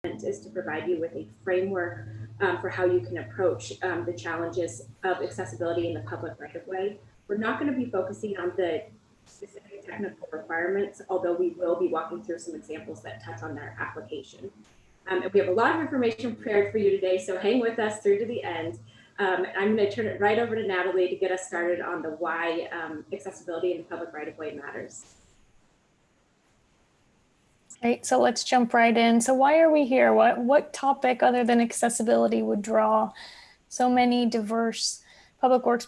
is to provide you with a framework for how you can approach the challenges of accessibility in the public right-of-way. We're not going to be focusing on the specific technical requirements, although we will be walking through some examples that touch on their application. And we have a lot of information prepared for you today, so hang with us through to the end. I'm going to turn it right over to Natalie to get us started on the why accessibility in the public right-of-way matters. Great, so let's jump right in. So why are we here? What topic other than accessibility would draw so many diverse public works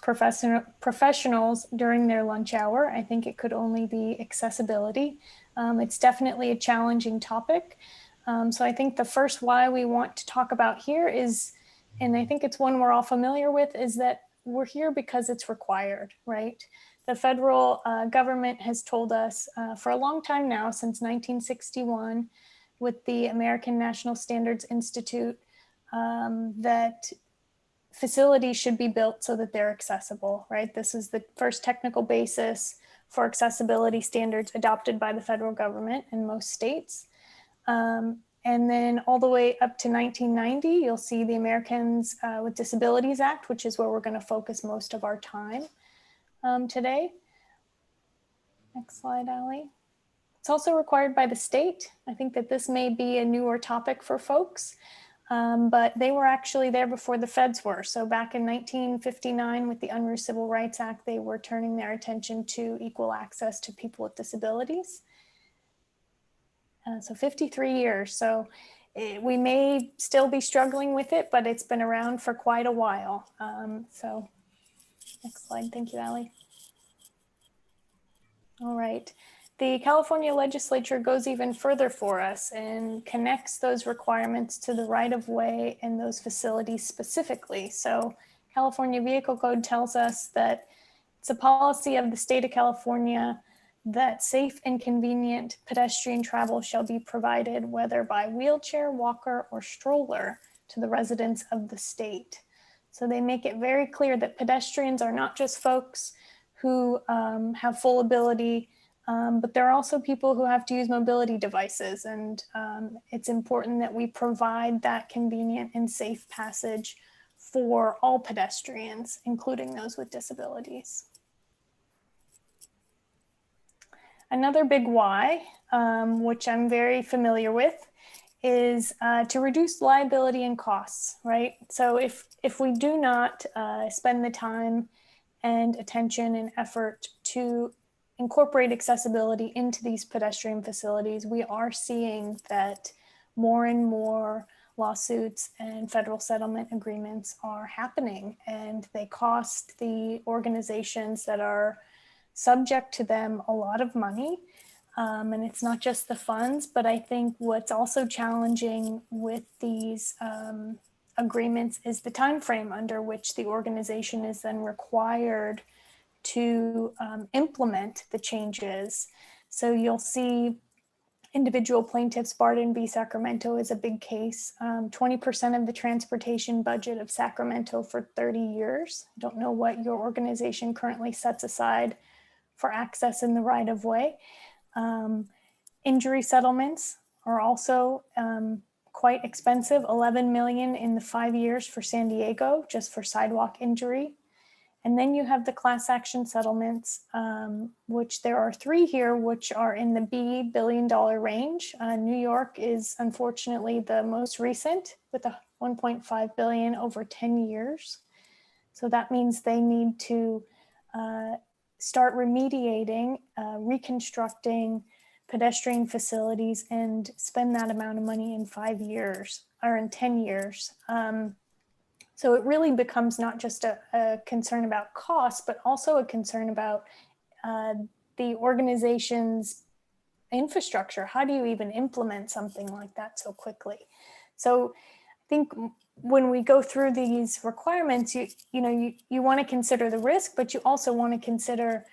professionals during their lunch hour? I think it could only be accessibility. It's definitely a challenging topic. So I think the first why we want to talk about here is, and I think it's one we're all familiar with, is that we're here because it's required, right? The federal government has told us for a long time now, since 1961, with the American National Standards Institute, that facilities should be built so that they're accessible, right? This is the first technical basis for accessibility standards adopted by the federal government in most states. And then all the way up to 1990, you'll see the Americans with Disabilities Act, which is where we're going to focus most of our time today. Next slide, Ali. It's also required by the state. I think that this may be a newer topic for folks, but they were actually there before the feds were. So back in 1959 with the Unruh Civil Rights Act, they were turning their attention to equal access to people with disabilities. So 53 years. So we may still be struggling with it, but it's been around for quite a while. So next slide. Thank you, Ali. All right. The California legislature goes even further for us and connects those requirements to the right-of-way and those facilities specifically. So California Vehicle Code tells us that it's a policy of the state of California that safe and convenient pedestrian travel shall be provided, whether by wheelchair, walker, or stroller, to the residents of the state. So they make it very clear that pedestrians are not just folks who have full ability, but there are also people who have to use mobility devices. And it's important that we provide that convenient and safe passage for all pedestrians, including those with disabilities. Another big why, which I'm very familiar with, is to reduce liability and costs, right? So if we do not spend the time and attention and effort to incorporate accessibility into these pedestrian facilities, we are seeing that more and more lawsuits and federal settlement agreements are happening, and they cost the organizations that are subject to them a lot of money. And it's not just the funds, but I think what's also challenging with these agreements is the time frame under which the organization is then required to implement the changes. So you'll see individual plaintiffs. Barden v. Sacramento is a big case. 20% of the transportation budget of Sacramento for 30 years. I don't know what your organization currently sets aside for access in the right-of-way. Injury settlements are also quite expensive, 11 million in the 5 years for San Diego, just for sidewalk injury. And then you have the class action settlements, which there are 3 here, which are in the $1 billion range. New York is unfortunately the most recent with a 1.5 billion over 10 years. So that means they need to start remediating, reconstructing pedestrian facilities and spend that amount of money in 5 years or in 10 years. So it really becomes not just a concern about cost, but also a concern about the organization's infrastructure. How do you even implement something like that so quickly? So I think when we go through these requirements, you want to consider the risk, but you also want to consider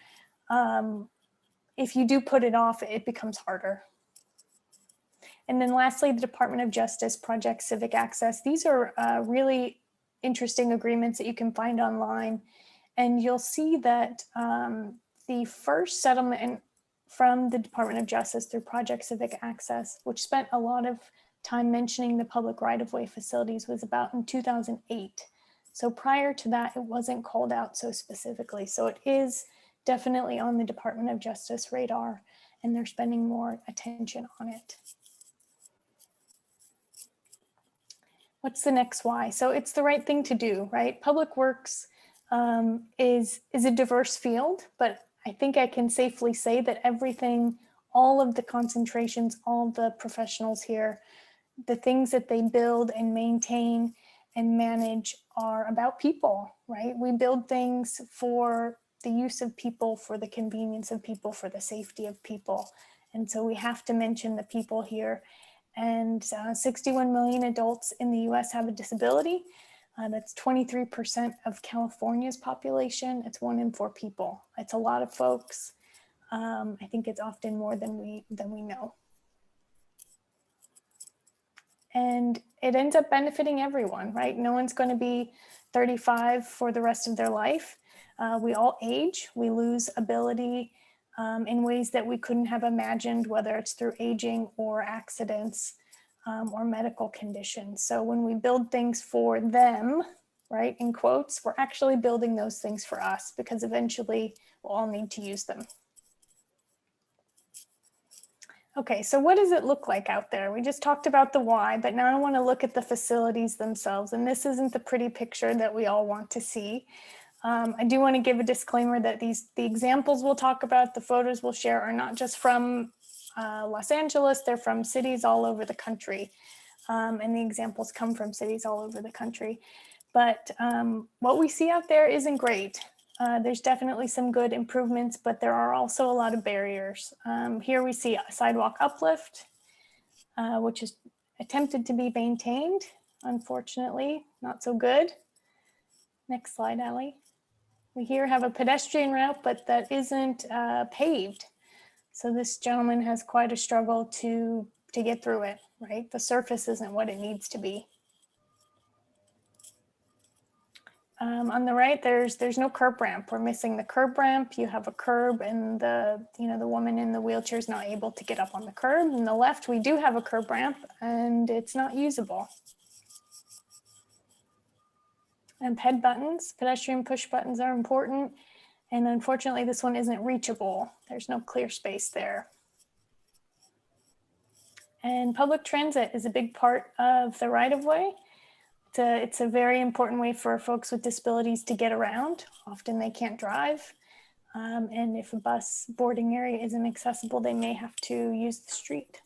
if you do put it off, it becomes harder. And then lastly, the Department of Justice Project Civic Access. These are really interesting agreements that you can find online. And you'll see that the first settlement from the Department of Justice through Project Civic Access, which spent a lot of time mentioning the public right-of-way facilities was about in 2008. So prior to that, it wasn't called out so specifically. So it is definitely on the Department of Justice radar, and they're spending more attention on it. What's the next why? So it's the right thing to do, right? Public works is a diverse field, but I think I can safely say that everything, all of the concentrations, all of the professionals here, the things that they build and maintain and manage are about people, right? We build things for the use of people, for the convenience of people, for the safety of people. And so we have to mention the people here. And 61 million adults in the US have a disability. That's 23% of California's population. It's 1 in 4 people. It's a lot of folks. I think it's often more than we know. And it ends up benefiting everyone, right? No one's going to be 35 for the rest of their life. We all age, we lose ability in ways that we couldn't have imagined, whether it's through aging or accidents or medical conditions. So when we build things for them, right, in quotes, we're actually building those things for us, because eventually we'll all need to use them. Okay, so what does it look like out there? We just talked about the why, but now I want to look at the facilities themselves. And this isn't the pretty picture that we all want to see. I do want to give a disclaimer that the examples we'll talk about, the photos we'll share, are not just from Los Angeles, they're from cities all over the country. And the examples come from cities all over the country. But what we see out there isn't great. There's definitely some good improvements, but there are also a lot of barriers. Here we see a sidewalk uplift, which is attempted to be maintained. Unfortunately, not so good. Next slide, Allie. We here have a pedestrian route, but that isn't paved. So this gentleman has quite a struggle to get through it, right? The surface isn't what it needs to be. On the right, there's no curb ramp. We're missing the curb ramp. You have a curb, and the woman in the wheelchair is not able to get up on the curb. On the left, we do have a curb ramp, and it's not usable. And ped buttons, pedestrian push buttons, are important. And unfortunately, this one isn't reachable. There's no clear space there. And public transit is a big part of the right-of-way. It's a very important way for folks with disabilities to get around. Often they can't drive. And if a bus boarding area isn't accessible, they may have to use the street.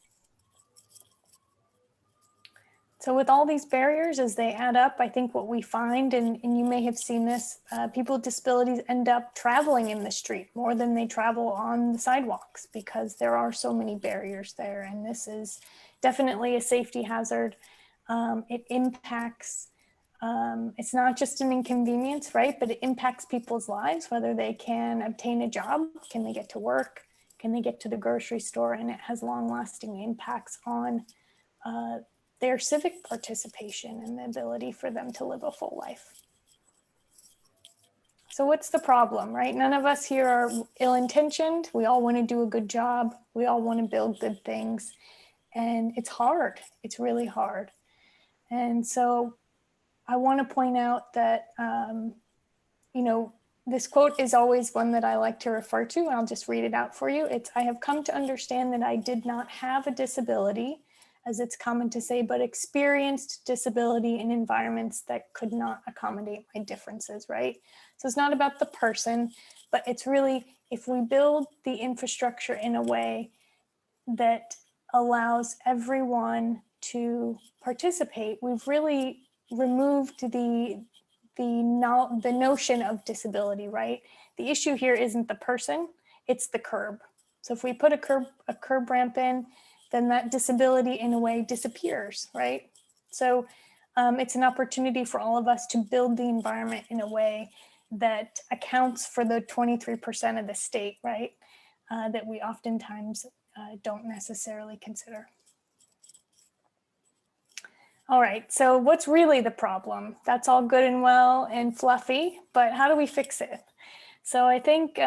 So with all these barriers, as they add up, I think what we find, and you may have seen this, people with disabilities end up traveling in the street more than they travel on the sidewalks, because there are so many barriers there. And this is definitely a safety hazard. It impacts, it's not just an inconvenience, right? But it impacts people's lives, whether they can obtain a job, can they get to work, can they get to the grocery store, and it has long-lasting impacts on their civic participation and the ability for them to live a full life. So what's the problem, right? None of us here are ill-intentioned. We all want to do a good job. We all want to build good things. And it's hard. It's really hard. And so I want to point out that, this quote is always one that I like to refer to, and I'll just read it out for you. It's, "I have come to understand that I did not have a disability, as it's common to say, but experienced disability in environments that could not accommodate my differences," right? So it's not about the person, but it's really, if we build the infrastructure in a way that allows everyone to participate, we've really removed the notion of disability, right? The issue here isn't the person, it's the curb. So if we put a curb ramp in, then that disability in a way disappears, right? So it's an opportunity for all of us to build the environment in a way that accounts for the 23% of the state, right? That we oftentimes don't necessarily consider. All right, so what's really the problem? That's all good and well and fluffy, but how do we fix it? So I think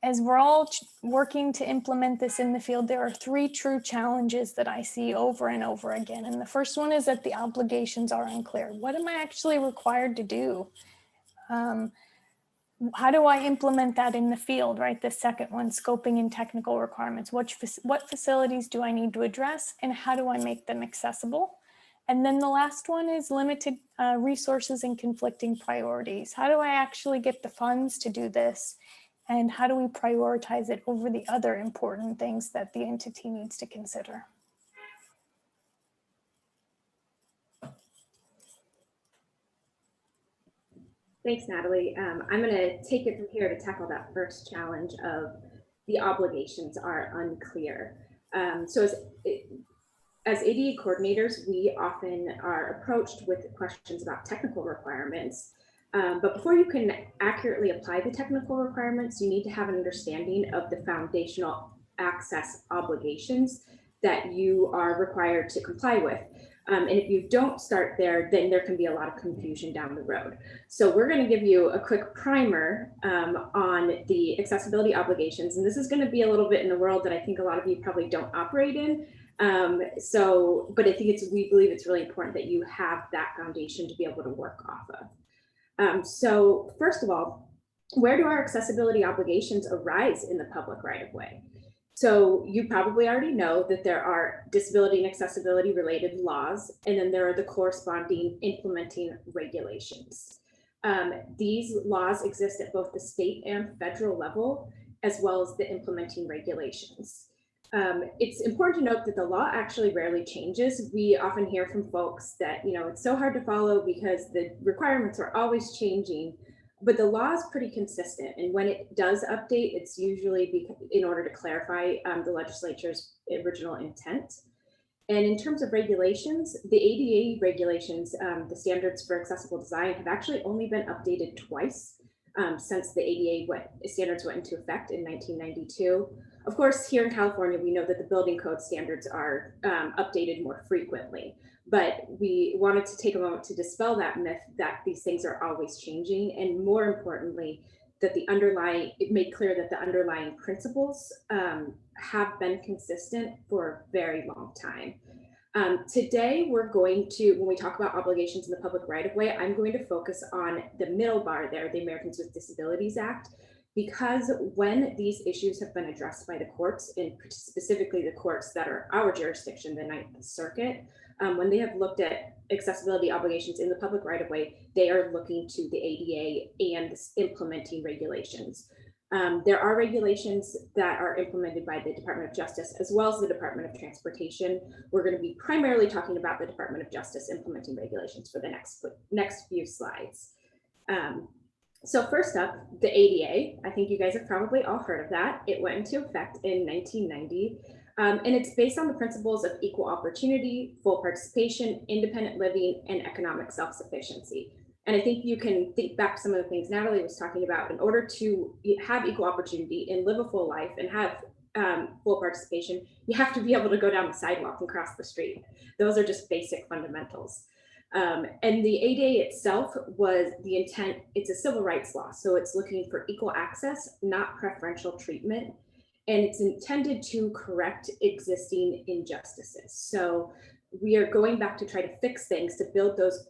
as we're all working to implement this in the field, there are three true challenges that I see over and over again. And the first one is that the obligations are unclear. What am I actually required to do? How do I implement that in the field, right? The second one, scoping and technical requirements. What facilities do I need to address, and how do I make them accessible? And then the last one is limited resources and conflicting priorities. How do I actually get the funds to do this? And how do we prioritize it over the other important things that the entity needs to consider? Thanks, Natalie. I'm going to take it from here to tackle that first challenge of the obligations are unclear. So as ADA coordinators, we often are approached with questions about technical requirements. But before you can accurately apply the technical requirements, you need to have an understanding of the foundational access obligations that you are required to comply with. And if you don't start there, then there can be a lot of confusion down the road. So we're going to give you a quick primer on the accessibility obligations. And this is going to be a little bit in the world that I think a lot of you probably don't operate in. But I think we believe it's really important that you have that foundation to be able to work off of. So first of all, where do our accessibility obligations arise in the public right of way? So you probably already know that there are disability and accessibility related laws, and then there are the corresponding implementing regulations. These laws exist at both the state and federal level, as well as the implementing regulations. It's important to note that the law actually rarely changes. We often hear from folks that, it's so hard to follow because the requirements are always changing. But the law is pretty consistent, and when it does update, it's usually in order to clarify the legislature's original intent. And in terms of regulations, the ADA regulations, the standards for accessible design, have actually only been updated twice since the ADA standards went into effect in 1992. Of course, here in California, we know that the building code standards are updated more frequently. But we wanted to take a moment to dispel that myth that these things are always changing, and more importantly, that it made clear that the underlying principles have been consistent for a very long time. Today, we're going to, when we talk about obligations in the public right of way, I'm going to focus on the middle bar there, the Americans with Disabilities Act, because when these issues have been addressed by the courts, and specifically the courts that are our jurisdiction, the Ninth Circuit, when they have looked at accessibility obligations in the public right of way, they are looking to the ADA and implementing regulations. There are regulations that are implemented by the Department of Justice as well as the Department of Transportation. We're going to be primarily talking about the Department of Justice implementing regulations for the next few slides. So first up, the ADA. I think you guys have probably all heard of that. It went into effect in 1990. And it's based on the principles of equal opportunity, full participation, independent living, and economic self-sufficiency. And I think you can think back to some of the things Natalie was talking about. In order to have equal opportunity and live a full life and have full participation, you have to be able to go down the sidewalk and cross the street. Those are just basic fundamentals. And the ADA itself was the intent, it's a civil rights law. So it's looking for equal access, not preferential treatment. And it's intended to correct existing injustices. So we are going back to try to fix things, to build those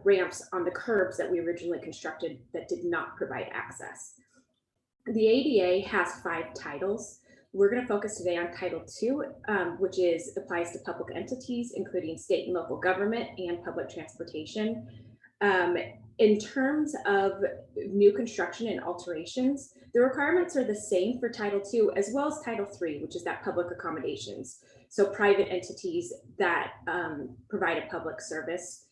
ramps on the curbs that we originally constructed that did not provide access. The ADA has 5 titles. We're going to focus today on Title II, which applies to public entities, including state and local government and public transportation. In terms of new construction and alterations, the requirements are the same for Title II as well as Title III, which is that public accommodations. So private entities that provide a public service.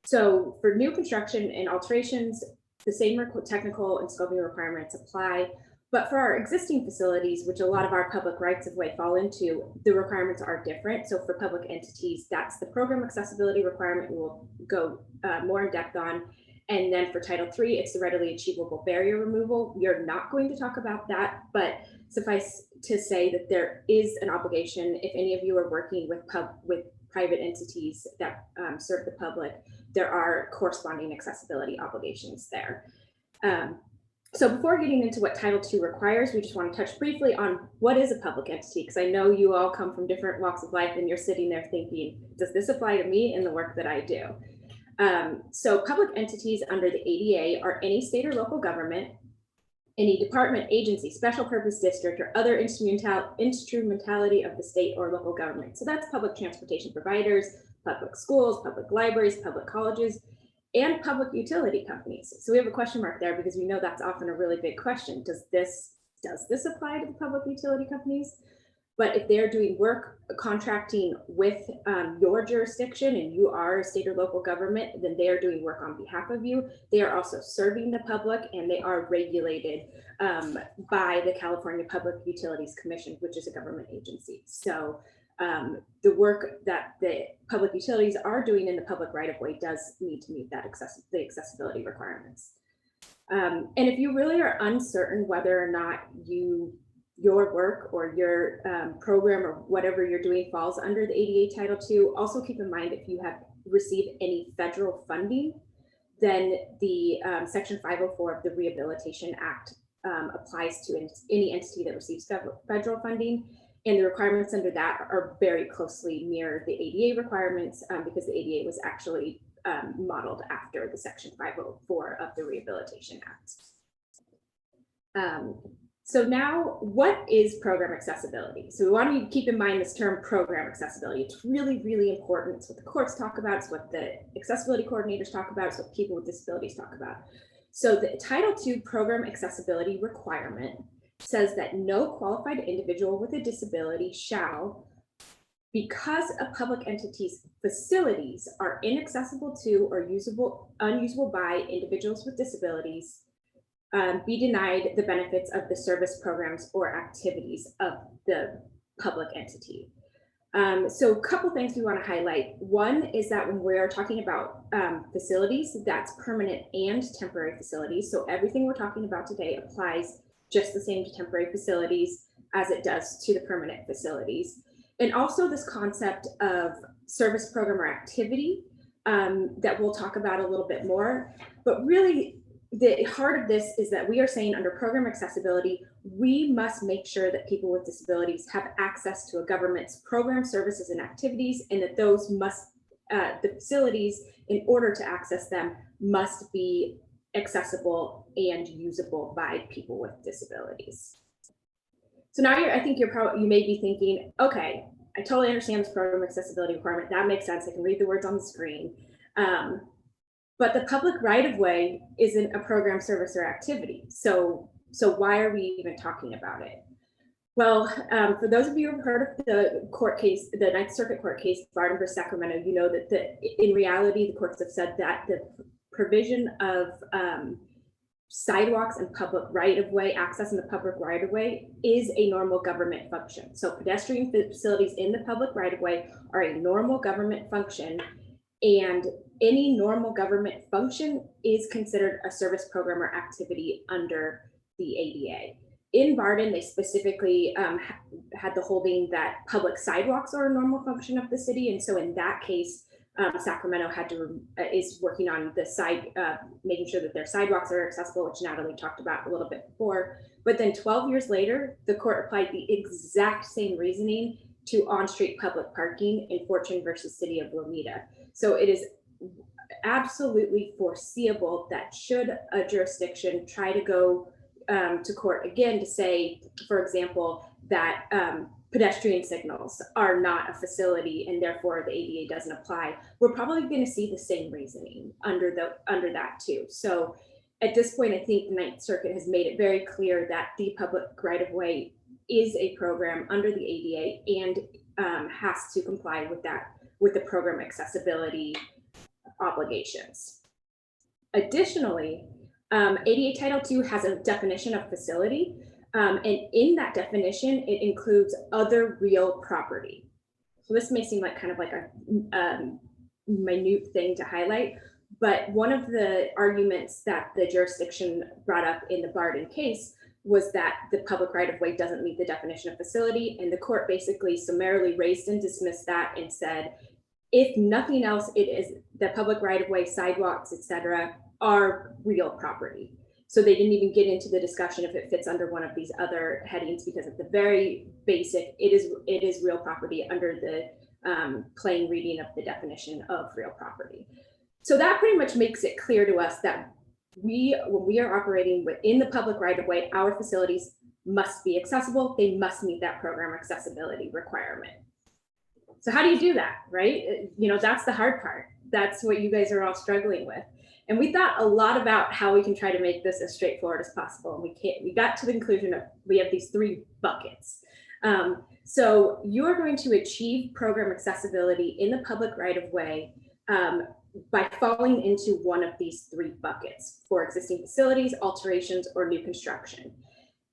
So for new construction and alterations, the same technical and scoping requirements apply. But for our existing facilities, which a lot of our public rights of way fall into, the requirements are different. So for public entities, that's the program accessibility requirement we'll go more in depth on. And then for Title III, it's the readily achievable barrier removal. We are not going to talk about that, but suffice to say that there is an obligation. If any of you are working with private entities that serve the public, there are corresponding accessibility obligations there. So before getting into what Title II requires, we just want to touch briefly on what is a public entity, because I know you all come from different walks of life and you're sitting there thinking, does this apply to me in the work that I do? So public entities under the ADA are any state or local government, any department, agency, special purpose district, or other instrumentality of the state or local government. So that's public transportation providers, public schools, public libraries, public colleges, and public utility companies. So we have a question mark there because we know that's often a really big question. Does this apply to the public utility companies? But if they're doing work contracting with your jurisdiction and you are a state or local government, then they are doing work on behalf of you. They are also serving the public, and they are regulated by the California Public Utilities Commission, which is a government agency. So the work that the public utilities are doing in the public right-of-way does need to meet that the accessibility requirements. And if you really are uncertain whether or not your work or your program or whatever you're doing falls under the ADA Title II, also keep in mind if you have received any federal funding, then the Section 504 of the Rehabilitation Act applies to any entity that receives federal funding. And the requirements under that are very closely mirror the ADA requirements because the ADA was actually modeled after the Section 504 of the Rehabilitation Act. So now, what is program accessibility? So we want you to keep in mind this term program accessibility. It's really, really important. It's what the courts talk about. It's what the accessibility coordinators talk about. It's what people with disabilities talk about. So the Title II program accessibility requirement says that no qualified individual with a disability shall, because a public entity's facilities are inaccessible to or unusable by individuals with disabilities, be denied the benefits of the service programs or activities of the public entity. So a couple things we want to highlight. One is that when we're talking about facilities, that's permanent and temporary facilities. So everything we're talking about today applies just the same to temporary facilities as it does to the permanent facilities. And also this concept of service program or activity that we'll talk about a little bit more, but really the heart of this is that we are saying under program accessibility, we must make sure that people with disabilities have access to a government's program, services, and activities, and that those must, the facilities, in order to access them, must be accessible and usable by people with disabilities. So now I think you may be thinking, okay, I totally understand this program accessibility requirement. That makes sense. I can read the words on the screen. But the public right-of-way isn't a program, service, or activity. So why are we even talking about it? Well, for those of you who've heard of the court case, the Ninth Circuit court case, Barden versus Sacramento, you know that in reality, the courts have said that the provision of sidewalks and public right-of-way, access in the public right-of-way is a normal government function. So pedestrian facilities in the public right-of-way are a normal government function, and any normal government function is considered a service program or activity under the ADA. In Barden, they specifically had the holding that public sidewalks are a normal function of the city. And so in that case, Sacramento is working on the making sure that their sidewalks are accessible, which Natalie talked about a little bit before. But then 12 years later, the court applied the exact same reasoning to on-street public parking in Fortune versus City of Lomita. So it is absolutely foreseeable that should a jurisdiction try to go to court again to say, for example, that pedestrian signals are not a facility and therefore the ADA doesn't apply, we're probably going to see the same reasoning under that too. So at this point, I think the Ninth Circuit has made it very clear that the public right-of-way is a program under the ADA and has to comply with the program accessibility obligations. Additionally, ADA Title II has a definition of facility, and in that definition, it includes other real property. So this may seem like kind of like a minute thing to highlight, but one of the arguments that the jurisdiction brought up in the Barden case was that the public right-of-way doesn't meet the definition of facility, and the court basically summarily raised and dismissed that and said, if nothing else, it is the public right-of-way, sidewalks, etc., are real property. So they didn't even get into the discussion if it fits under one of these other headings, because at the very basic, it is real property under the plain reading of the definition of real property. So that pretty much makes it clear to us that when we are operating within the public right of way, our facilities must be accessible. They must meet that program accessibility requirement. So how do you do that, right? You know, that's the hard part. That's what you guys are all struggling with. And we thought a lot about how we can try to make this as straightforward as possible. And we got to the conclusion of we have these 3 buckets. So you are going to achieve program accessibility in the public right of way by falling into one of these 3 buckets for existing facilities, alterations, or new construction.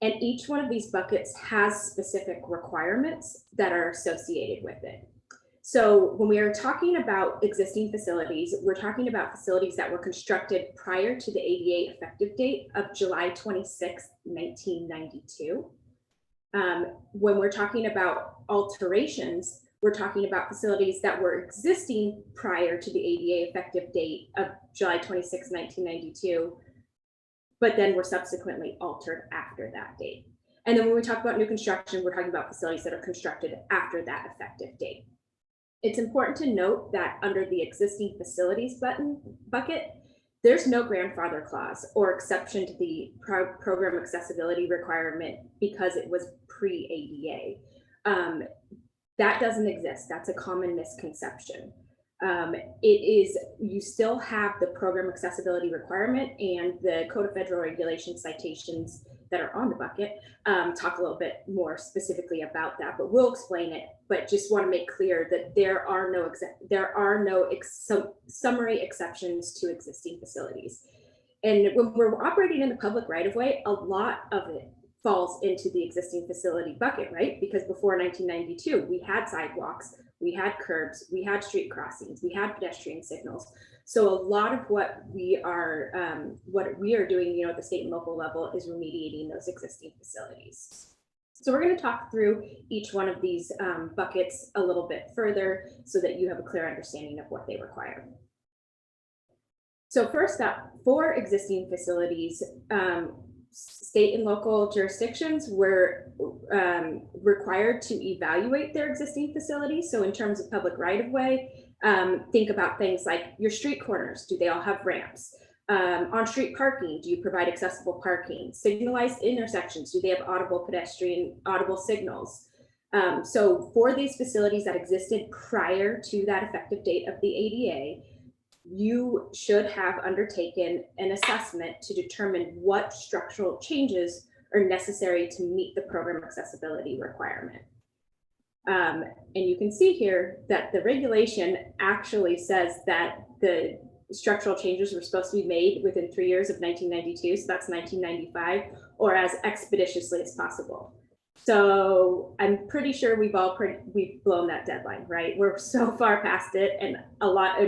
And each one of these buckets has specific requirements that are associated with it. So when we are talking about existing facilities, we're talking about facilities that were constructed prior to the ADA effective date of July 26, 1992. When we're talking about alterations, we're talking about facilities that were existing prior to the ADA effective date of July 26, 1992, but then were subsequently altered after that date. And then when we talk about new construction, we're talking about facilities that are constructed after that effective date. It's important to note that under the existing facilities bucket, there's no grandfather clause or exception to the program accessibility requirement because it was pre-ADA. That doesn't exist. That's a common misconception. You still have the program accessibility requirement, and the Code of Federal Regulations citations that are on the bucket talk a little bit more specifically about that, but we'll explain it. But just want to make clear that there are no summary exceptions to existing facilities. And when we're operating in the public right of way, a lot of it falls into the existing facility bucket, right? Because before 1992, we had sidewalks, we had curbs, we had street crossings, we had pedestrian signals. So a lot of what we are doing, you know, at the state and local level is remediating those existing facilities. So we're going to talk through each one of these buckets a little bit further so that you have a clear understanding of what they require. So first up, for existing facilities, state and local jurisdictions were required to evaluate their existing facilities. So in terms of public right of way, think about things like your street corners. Do they all have ramps? On-street parking, do you provide accessible parking? Signalized intersections, do they have audible signals? So for these facilities that existed prior to that effective date of the ADA, you should have undertaken an assessment to determine what structural changes are necessary to meet the program accessibility requirement. And you can see here that the regulation actually says that the structural changes were supposed to be made within 3 years of 1992, so that's 1995, or as expeditiously as possible. So I'm pretty sure we've blown that deadline, right? We're so far past it, and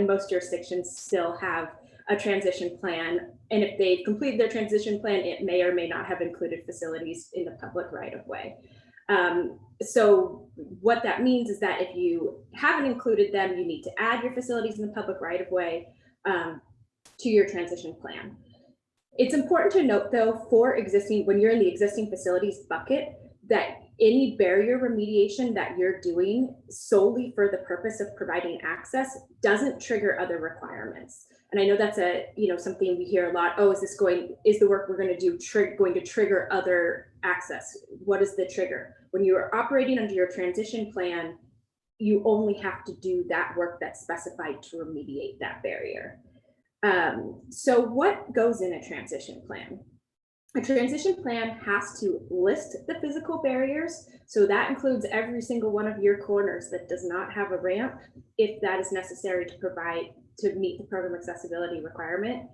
most jurisdictions still have a transition plan. And if they've completed their transition plan, it may or may not have included facilities in the public right of way. So what that means is that if you haven't included them, you need to add your facilities in the public right of way to your transition plan. It's important to note though, when you're in the existing facilities bucket, that any barrier remediation that you're doing solely for the purpose of providing access doesn't trigger other requirements. And I know that's something we hear a lot. Oh, is the work we're going to do going to trigger other access? What is the trigger? When you are operating under your transition plan, you only have to do that work that's specified to remediate that barrier. So what goes in a transition plan? A transition plan has to list the physical barriers. So that includes every single one of your corners that does not have a ramp, if that is necessary to meet the program accessibility requirement.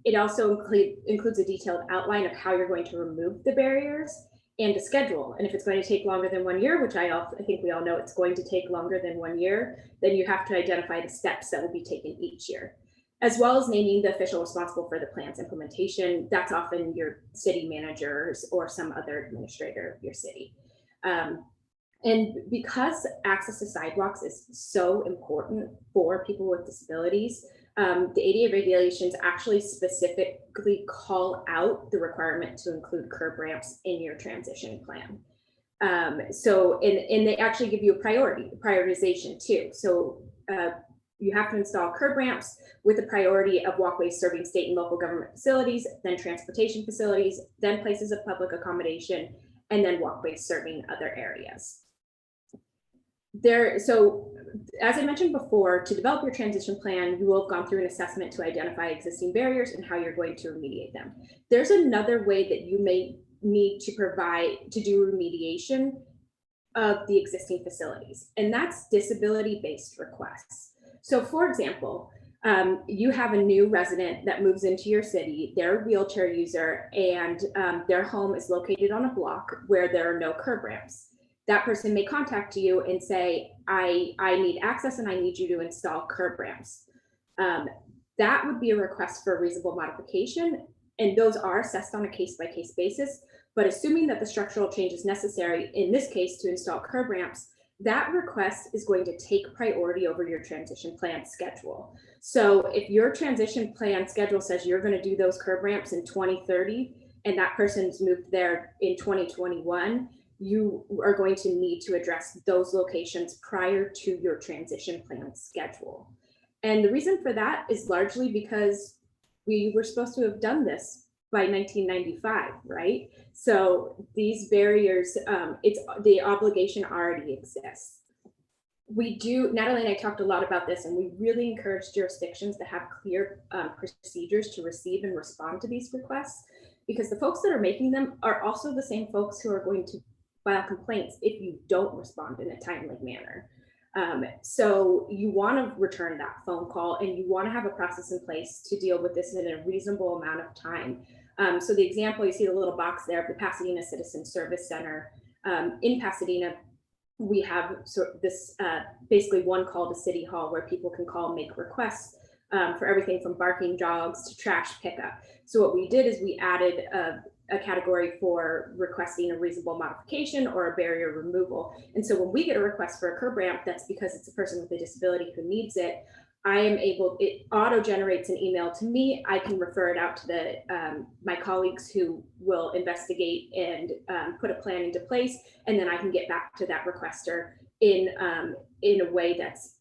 It also includes a detailed outline of how you're going to remove the barriers and a schedule. And if it's going to take longer than 1 year, which I think we all know it's going to take longer than 1 year, then you have to identify the steps that will be taken each year, as well as naming the official responsible for the plan's implementation. That's often your city managers or some other administrator of your city. And because access to sidewalks is so important for people with disabilities, the ADA regulations actually specifically call out the requirement to include curb ramps in your transition plan. So they actually give you a prioritization too. So you have to install curb ramps with the priority of walkways serving state and local government facilities, then transportation facilities, then places of public accommodation, and then walkways serving other areas. So as I mentioned before, to develop your transition plan, you will have gone through an assessment to identify existing barriers and how you're going to remediate them. There's another way that you may need to do remediation of the existing facilities, and that's disability-based requests. So for example, you have a new resident that moves into your city, they're a wheelchair user, and their home is located on a block where there are no curb ramps. That person may contact you and say, I need access and I need you to install curb ramps. That would be a request for a reasonable modification, and those are assessed on a case-by-case basis. But assuming that the structural change is necessary, in this case, to install curb ramps, that request is going to take priority over your transition plan schedule. So if your transition plan schedule says you're going to do those curb ramps in 2030, and that person's moved there in 2021, you are going to need to address those locations prior to your transition plan schedule. And the reason for that is largely because we were supposed to have done this by 1995, right? So these barriers, the obligation already exists. Natalie and I talked a lot about this, and we really encourage jurisdictions to have clear procedures to receive and respond to these requests, because the folks that are making them are also the same folks who are going to file complaints if you don't respond in a timely manner. So you want to return that phone call, and you want to have a process in place to deal with this in a reasonable amount of time. So the example, you see the little box there of the Pasadena Citizen Service Center. In Pasadena, we have this basically one call to City Hall where people can call and make requests for everything from barking dogs to trash pickup. So what we did is we added a category for requesting a reasonable modification or a barrier removal. And so when we get a request for a curb ramp, that's because it's a person with a disability who needs it. It auto generates an email to me. I can refer it out to my colleagues who will investigate and put a plan into place. And then I can get back to that requester in a way that's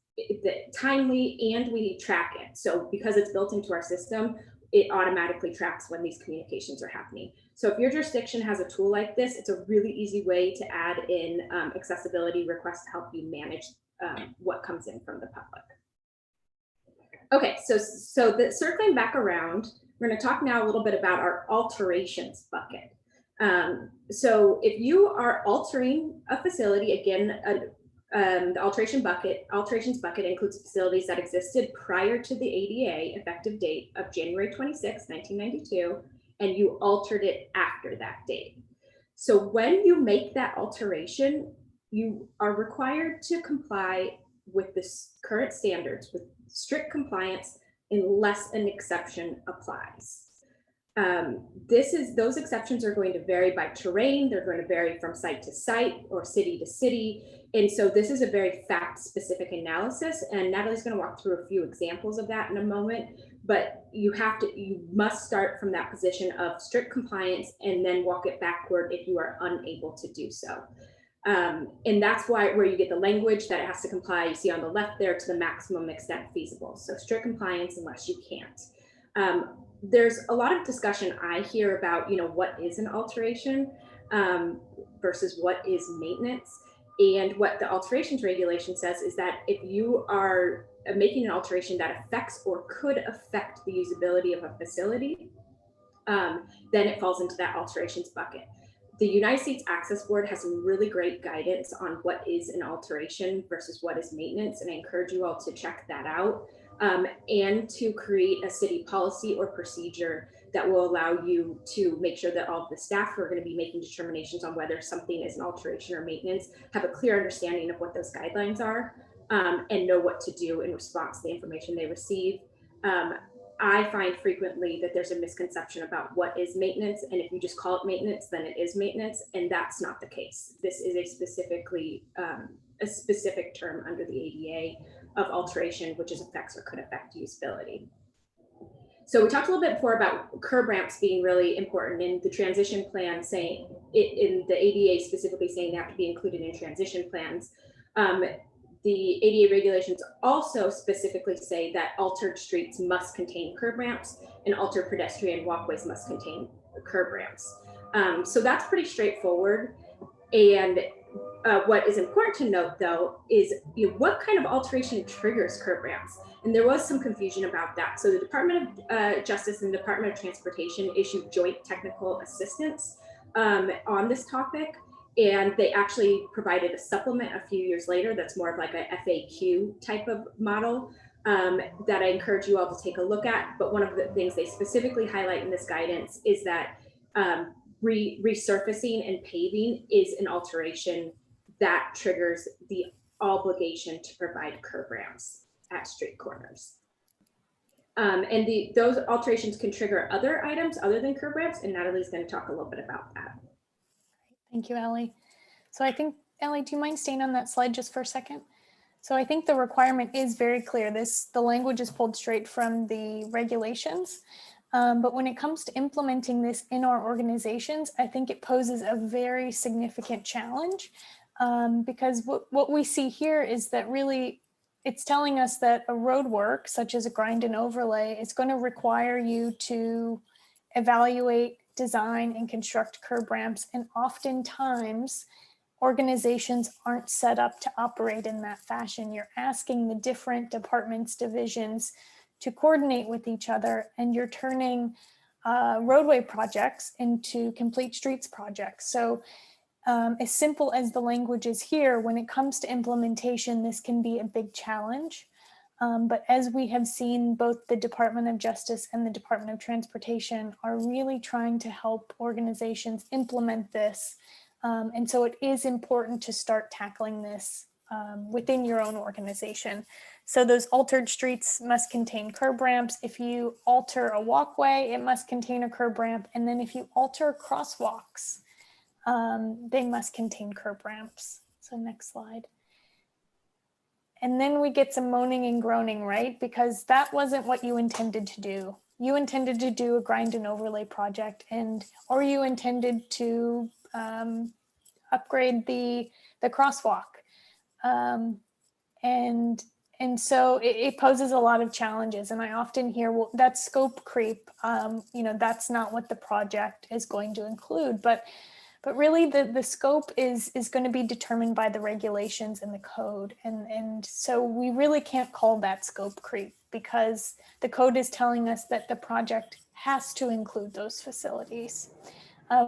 timely, and we track it. So because it's built into our system, it automatically tracks when these communications are happening. So if your jurisdiction has a tool like this, it's a really easy way to add in accessibility requests to help you manage what comes in from the public. Okay, so circling back around, we're going to talk now a little bit about our alterations bucket. So if you are altering a facility, again, the alterations bucket includes facilities that existed prior to the ADA effective date of January 26, 1992, and you altered it after that date. So when you make that alteration, you are required to comply with the current standards with strict compliance unless an exception applies. Those exceptions are going to vary by terrain. They're going to vary from site to site or city to city. And so this is a very fact-specific analysis, and Natalie's going to walk through a few examples of that in a moment, but you must start from that position of strict compliance and then walk it backward if you are unable to do so. And that's where you get the language that it has to comply, you see on the left there, to the maximum extent feasible. So strict compliance unless you can't. There's a lot of discussion I hear about, what is an alteration versus what is maintenance. And what the alterations regulation says is that if you are making an alteration that affects or could affect the usability of a facility, then it falls into that alterations bucket. The United States Access Board has some really great guidance on what is an alteration versus what is maintenance, and I encourage you all to check that out and to create a city policy or procedure that will allow you to make sure that all of the staff who are going to be making determinations on whether something is an alteration or maintenance have a clear understanding of what those guidelines are and know what to do in response to the information they receive. I find frequently that there's a misconception about what is maintenance, and if you just call it maintenance, then it is maintenance, and that's not the case. This is a specific term under the ADA of alteration, which affects or could affect usability. So we talked a little bit before about curb ramps being really important in the transition plan, saying in the ADA specifically saying they have to be included in transition plans. The ADA regulations also specifically say that altered streets must contain curb ramps and altered pedestrian walkways must contain curb ramps. So that's pretty straightforward. And what is important to note, though, is what kind of alteration triggers curb ramps? And there was some confusion about that. So the Department of Justice and the Department of Transportation issued joint technical assistance on this topic. And they actually provided a supplement a few years later that's more of like a FAQ type of model that I encourage you all to take a look at. But one of the things they specifically highlight in this guidance is that resurfacing and paving is an alteration that triggers the obligation to provide curb ramps at street corners. And those alterations can trigger other items other than curb ramps, and Natalie's going to talk a little bit about that. Thank you, Allie. So I think, Allie, do you mind staying on that slide just for a second? So I think the requirement is very clear. The language is pulled straight from the regulations. But when it comes to implementing this in our organizations, I think it poses a very significant challenge because what we see here is that really it's telling us that a road work, such as a grind and overlay, is going to require you to evaluate, design, and construct curb ramps. And oftentimes, organizations aren't set up to operate in that fashion. You're asking the different departments, divisions to coordinate with each other, and you're turning roadway projects into complete streets projects. So as simple as the language is here, when it comes to implementation, this can be a big challenge. But as we have seen, both the Department of Justice and the Department of Transportation are really trying to help organizations implement this. And so it is important to start tackling this within your own organization. So those altered streets must contain curb ramps. If you alter a walkway, it must contain a curb ramp. And then if you alter crosswalks, they must contain curb ramps. So next slide. And then we get some moaning and groaning, right? Because that wasn't what you intended to do. You intended to do a grind and overlay project, or you intended to upgrade the crosswalk. And so it poses a lot of challenges. And I often hear, well, that's scope creep. That's not what the project is going to include. But really the scope is going to be determined by the regulations and the code. And so we really can't call that scope creep because the code is telling us that the project has to include those facilities.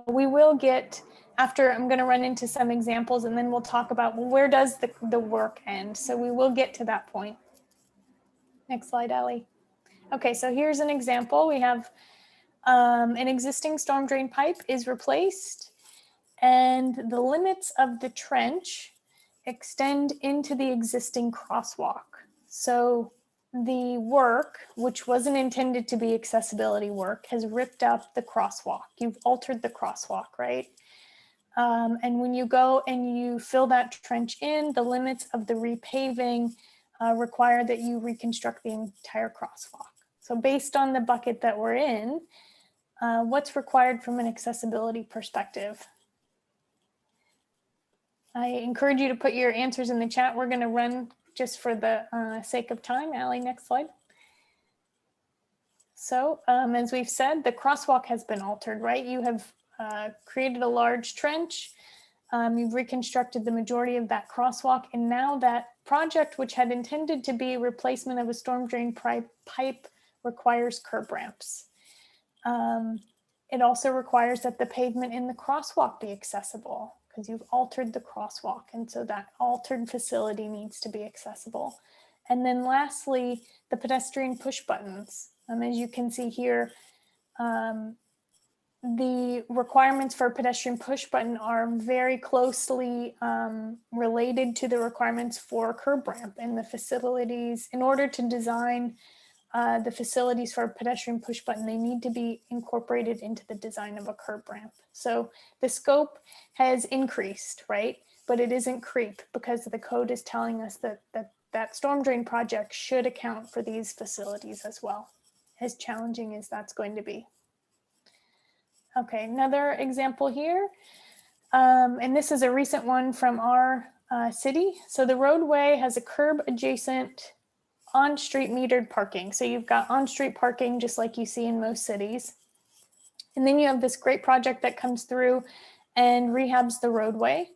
We will get, after I'm going to run into some examples, and then we'll talk about, well, where does the work end? So we will get to that point. Next slide, Allie. Okay, so here's an example. We have an existing storm drain pipe is replaced, and the limits of the trench extend into the existing crosswalk. So the work, which wasn't intended to be accessibility work, has ripped up the crosswalk. You've altered the crosswalk, right? And when you go and you fill that trench in, the limits of the repaving require that you reconstruct the entire crosswalk. So based on the bucket that we're in, what's required from an accessibility perspective? I encourage you to put your answers in the chat. We're going to run just for the sake of time. Allie, next slide. So as we've said, the crosswalk has been altered, right? You have created a large trench. You've reconstructed the majority of that crosswalk. And now that project, which had intended to be replacement of a storm drain pipe, requires curb ramps. It also requires that the pavement in the crosswalk be accessible because you've altered the crosswalk. And so that altered facility needs to be accessible. And then lastly, the pedestrian push buttons. As you can see here, the requirements for a pedestrian push button are very closely related to the requirements for a curb ramp in the facilities. In order to design the facilities for a pedestrian push button, they need to be incorporated into the design of a curb ramp. So the scope has increased, right? But it isn't creep because the code is telling us that that storm drain project should account for these facilities as well, as challenging as that's going to be. Okay, another example here. And this is a recent one from our city. So the roadway has a curb adjacent on-street metered parking. So you've got on-street parking just like you see in most cities. And then you have this great project that comes through and rehabs the roadway.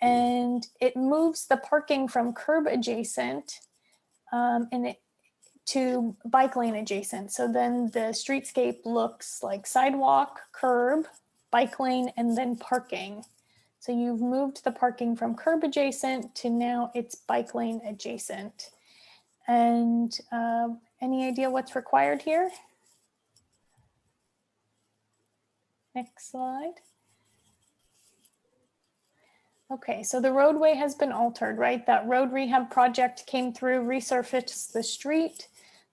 And it moves the parking from curb adjacent to bike lane adjacent. So then the streetscape looks like sidewalk, curb, bike lane, and then parking. So you've moved the parking from curb adjacent to now it's bike lane adjacent. And any idea what's required here? Next slide. Okay, so the roadway has been altered, right? That road rehab project came through, resurfaced the street.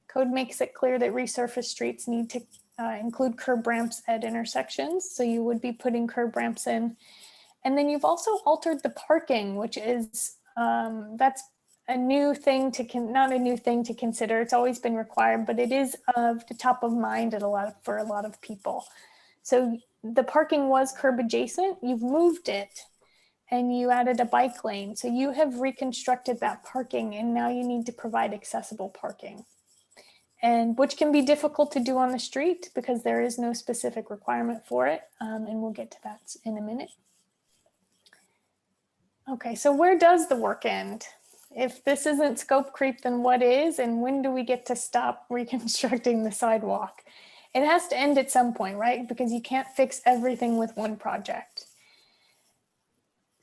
Code makes it clear that resurfaced streets need to include curb ramps at intersections. So you would be putting curb ramps in. And then you've also altered the parking, which is, that's a new thing to, not a new thing to consider. It's always been required, but it is of the top of mind for a lot of people. So the parking was curb adjacent, you've moved it and you added a bike lane. So you have reconstructed that parking and now you need to provide accessible parking. And which can be difficult to do on the street because there is no specific requirement for it. And we'll get to that in a minute. Okay, so where does the work end? If this isn't scope creep, then what is? And when do we get to stop reconstructing the sidewalk? It has to end at some point, right? Because you can't fix everything with one project.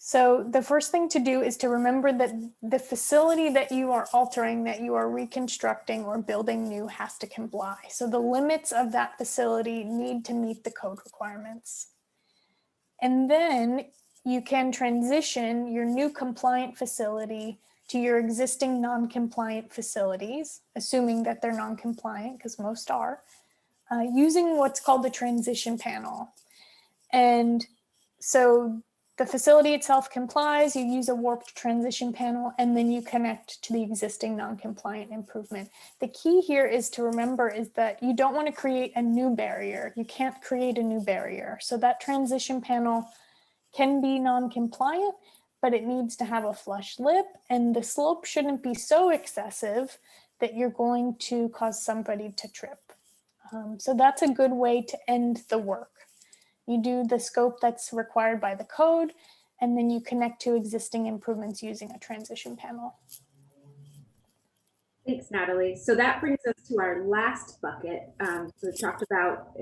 So the first thing to do is to remember that the facility that you are altering, that you are reconstructing or building new has to comply. So the limits of that facility need to meet the code requirements. And then you can transition your new compliant facility to your existing non-compliant facilities, assuming that they're non-compliant, because most are, using what's called the transition panel. And so the facility itself complies, you use a warped transition panel, and then you connect to the existing non-compliant improvement. The key here is to remember is that you don't want to create a new barrier. You can't create a new barrier. So that transition panel can be non-compliant, but it needs to have a flush lip, and the slope shouldn't be so excessive that you're going to cause somebody to trip. So that's a good way to end the work. You do the scope that's required by the code, and then you connect to existing improvements using a transition panel. Thanks, Natalie. So that brings us to our last bucket. So we talked about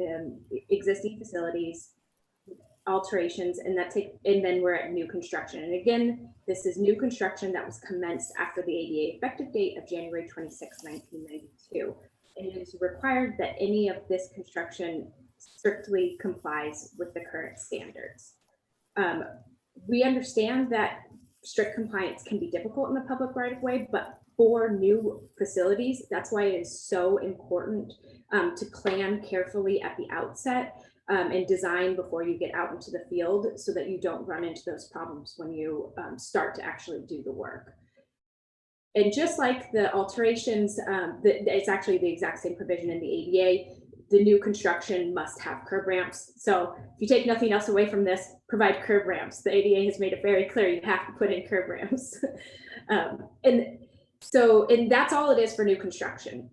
existing facilities, alterations, and then we're at new construction. And again, this is new construction that was commenced after the ADA effective date of January 26, 1992. And it is required that any of this construction strictly complies with the current standards. We understand that strict compliance can be difficult in the public right of way, but for new facilities, that's why it is so important to plan carefully at the outset and design before you get out into the field so that you don't run into those problems when you start to actually do the work. And just like the alterations, it's actually the exact same provision in the ADA, the new construction must have curb ramps. So if you take nothing else away from this, provide curb ramps. The ADA has made it very clear you have to put in curb ramps. And that's all it is for new construction.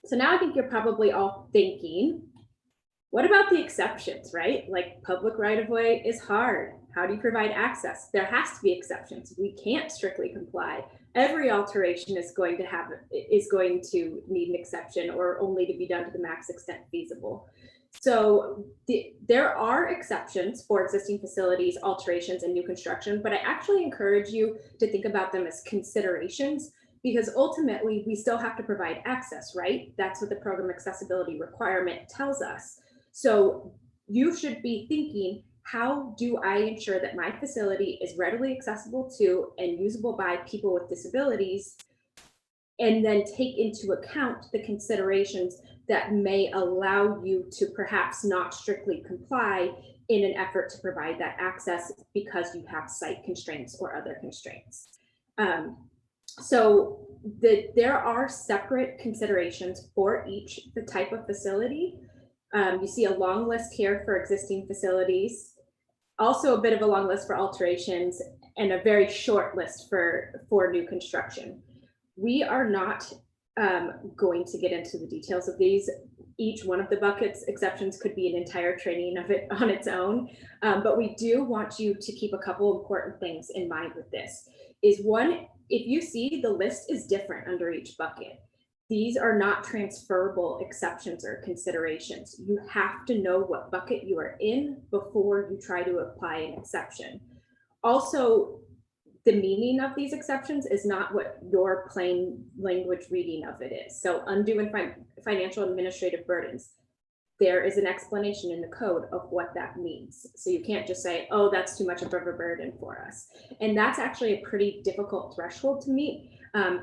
So now I think you're probably all thinking, what about the exceptions, right? Like public right-of-way is hard. How do you provide access? There has to be exceptions. We can't strictly comply. Every alteration is going to need an exception or only to be done to the max extent feasible. So there are exceptions for existing facilities, alterations, and new construction, but I actually encourage you to think about them as considerations because ultimately we still have to provide access, right? That's what the program accessibility requirement tells us. So you should be thinking, how do I ensure that my facility is readily accessible to and usable by people with disabilities? And then take into account the considerations that may allow you to perhaps not strictly comply in an effort to provide that access because you have site constraints or other constraints. So there are separate considerations for each the type of facility. You see a long list here for existing facilities, also a bit of a long list for alterations, and a very short list for new construction. We are not going to get into the details of these. Each one of the buckets exceptions could be an entire training of it on its own. But we do want you to keep a couple important things in mind with this. Is one, if you see the list is different under each bucket, these are not transferable exceptions or considerations. You have to know what bucket you are in before you try to apply an exception. Also, the meaning of these exceptions is not what your plain language reading of it is. So undue and financial administrative burdens, there is an explanation in the code of what that means. So you can't just say, oh, that's too much of a burden for us. And that's actually a pretty difficult threshold to meet.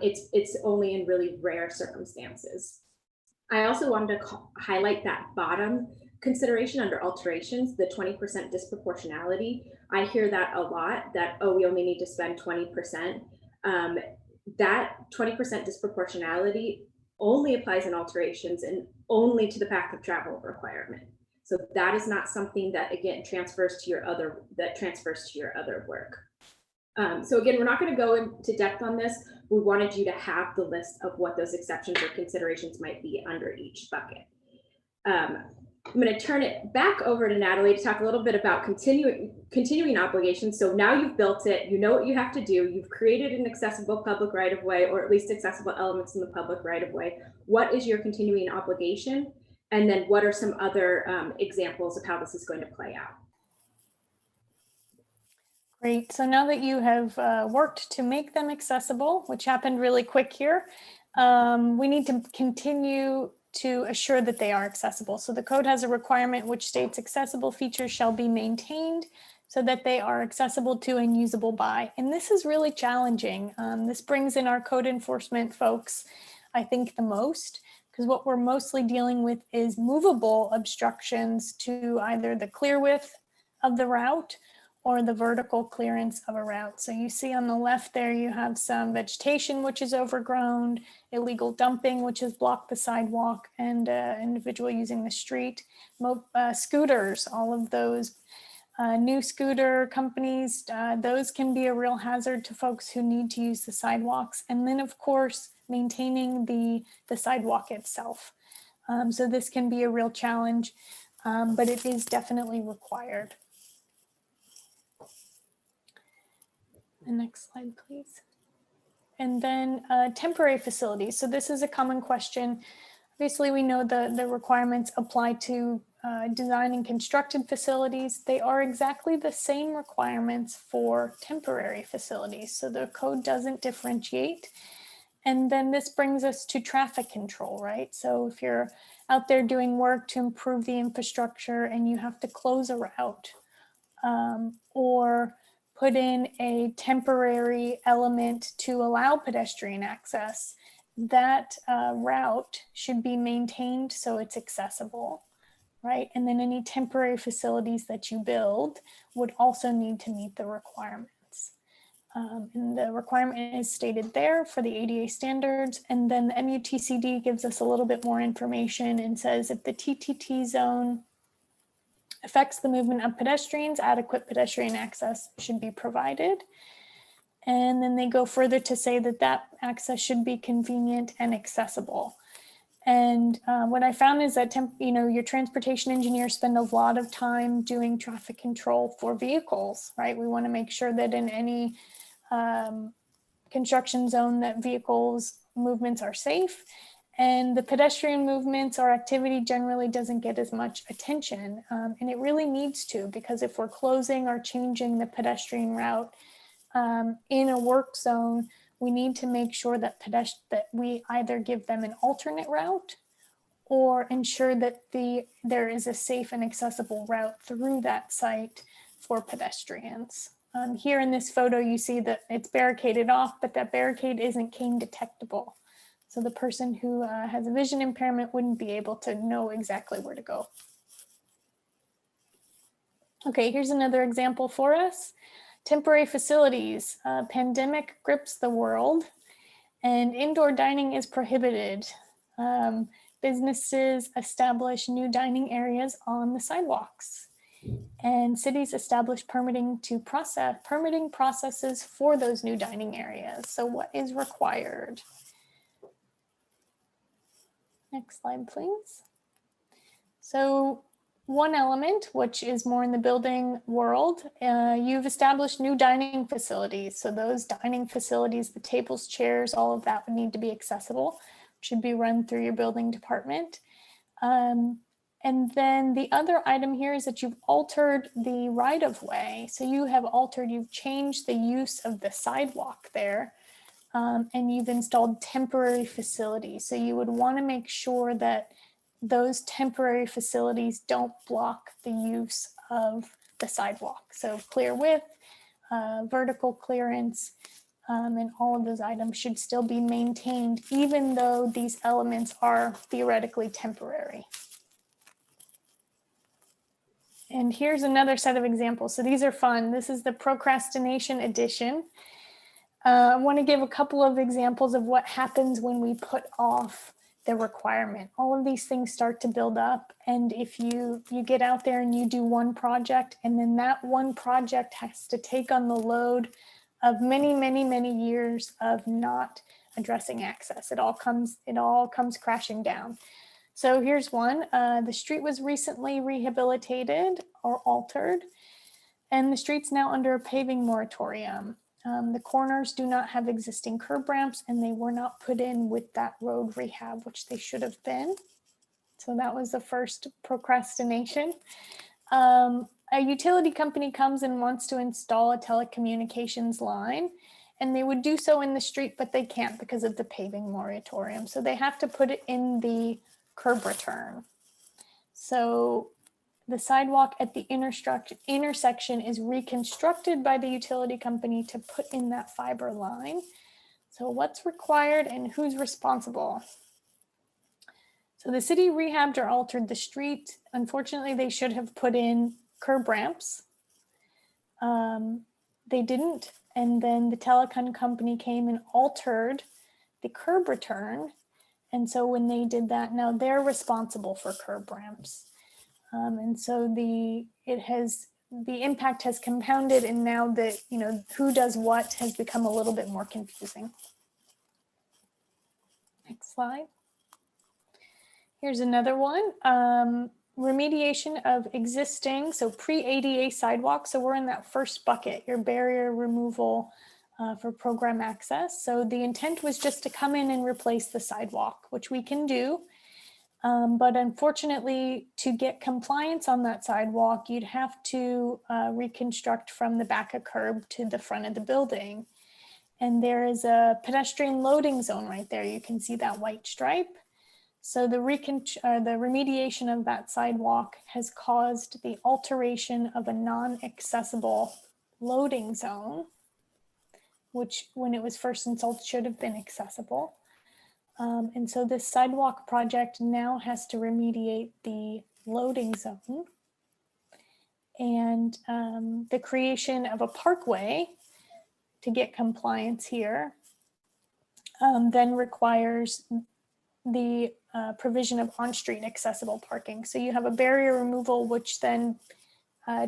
It's only in really rare circumstances. I also wanted to highlight that bottom consideration under alterations, the 20% disproportionality. I hear that a lot, that, oh, we only need to spend 20%. That 20% disproportionality only applies in alterations and only to the path of travel requirement. So that is not something that, again, transfers to your other work. So again, we're not going to go into depth on this. We wanted you to have the list of what those exceptions or considerations might be under each bucket. I'm going to turn it back over to Natalie to talk a little bit about continuing obligations. So now you've built it, you know what you have to do, you've created an accessible public right-of-way, or at least accessible elements in the public right-of-way. What is your continuing obligation? And then what are some other examples of how this is going to play out? Great. So now that you have worked to make them accessible, which happened really quick here, we need to continue to assure that they are accessible. So the code has a requirement which states accessible features shall be maintained so that they are accessible to and usable by. And this is really challenging. This brings in our code enforcement folks, I think, the most, because what we're mostly dealing with is movable obstructions to either the clear width of the route or the vertical clearance of a route. So you see on the left there, you have some vegetation, which is overgrown, illegal dumping, which has blocked the sidewalk, and individual using the street. Scooters, all of those new scooter companies, those can be a real hazard to folks who need to use the sidewalks. And then of course, maintaining the sidewalk itself. So this can be a real challenge, but it is definitely required. The next slide, please. And then temporary facilities. So this is a common question. Obviously, we know the requirements apply to design and constructed facilities. They are exactly the same requirements for temporary facilities. So the code doesn't differentiate. And then this brings us to traffic control, right? So if you're out there doing work to improve the infrastructure and you have to close a route or put in a temporary element to allow pedestrian access, that route should be maintained so it's accessible, right? And then any temporary facilities that you build would also need to meet the requirements. And the requirement is stated there for the ADA standards. And then the MUTCD gives us a little bit more information and says if the TTT zone affects the movement of pedestrians, adequate pedestrian access should be provided. And then they go further to say that that access should be convenient and accessible. And what I found is that your transportation engineers spend a lot of time doing traffic control for vehicles, right? We want to make sure that in any construction zone that vehicles movements are safe. And the pedestrian movements or activity generally doesn't get as much attention. And it really needs to, because if we're closing or changing the pedestrian route in a work zone, we need to make sure that we either give them an alternate route or ensure that there is a safe and accessible route through that site for pedestrians. Here in this photo, you see that it's barricaded off, but that barricade isn't cane detectable. So the person who has a vision impairment wouldn't be able to know exactly where to go. Okay, here's another example for us. Temporary facilities. Pandemic grips the world. And indoor dining is prohibited. Businesses establish new dining areas on the sidewalks. And cities establish permitting processes for those new dining areas. So what is required? Next slide, please. So one element, which is more in the building world, you've established new dining facilities. So those dining facilities, the tables, chairs, all of that would need to be accessible, should be run through your building department. And then the other item here is that you've altered the right-of-way. So you've changed the use of the sidewalk there, and you've installed temporary facilities. So you would want to make sure that those temporary facilities don't block the use of the sidewalk. So clear width, vertical clearance, and all of those items should still be maintained, even though these elements are theoretically temporary. And here's another set of examples. So these are fun. This is the procrastination edition. I want to give a couple of examples of what happens when we put off the requirement. All of these things start to build up. And if you get out there and you do one project, and then that one project has to take on the load of many, many, many years of not addressing access. It all comes crashing down. So here's one. The street was recently rehabilitated or altered, and the street's now under a paving moratorium. The corners do not have existing curb ramps, and they were not put in with that road rehab, which they should have been. So that was the first procrastination. A utility company comes and wants to install a telecommunications line, and they would do so in the street, but they can't because of the paving moratorium. So they have to put it in the curb return. So the sidewalk at the intersection is reconstructed by the utility company to put in that fiber line. So what's required and who's responsible? So the city rehabbed or altered the street. Unfortunately, they should have put in curb ramps. They didn't. And then the telecom company came and altered the curb return. And so when they did that, now they're responsible for curb ramps. And so the impact has compounded, and now that, who does what has become a little bit more confusing. Next slide. Here's another one. Remediation of existing, so pre-ADA sidewalks. So we're in that first bucket, your barrier removal for program access. So the intent was just to come in and replace the sidewalk, which we can do. But unfortunately, to get compliance on that sidewalk, you'd have to reconstruct from the back of curb to the front of the building. And there is a pedestrian loading zone right there. You can see that white stripe. So the remediation of that sidewalk has caused the alteration of a non-accessible loading zone, which when it was first installed should have been accessible. And so this sidewalk project now has to remediate the loading zone, and the creation of a parkway to get compliance here then requires the provision of on-street accessible parking. So you have a barrier removal, which then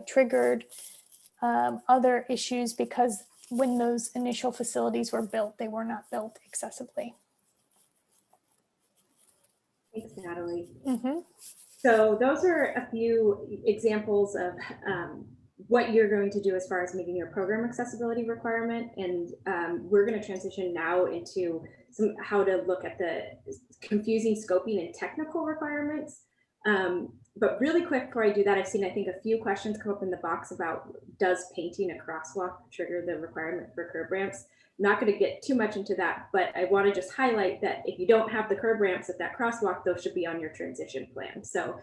triggered other issues because when those initial facilities were built, they were not built accessibly. Thanks, Natalie. Mm-hmm. So those are a few examples of what you're going to do as far as meeting your program accessibility requirement. And we're going to transition now into how to look at the confusing scoping and technical requirements. But really quick before I do that, I've seen, I think, a few questions come up in the box about, does painting a crosswalk trigger the requirement for curb ramps? I'm not going to get too much into that, but I want to just highlight that if you don't have the curb ramps at that crosswalk, those should be on your transition plan. So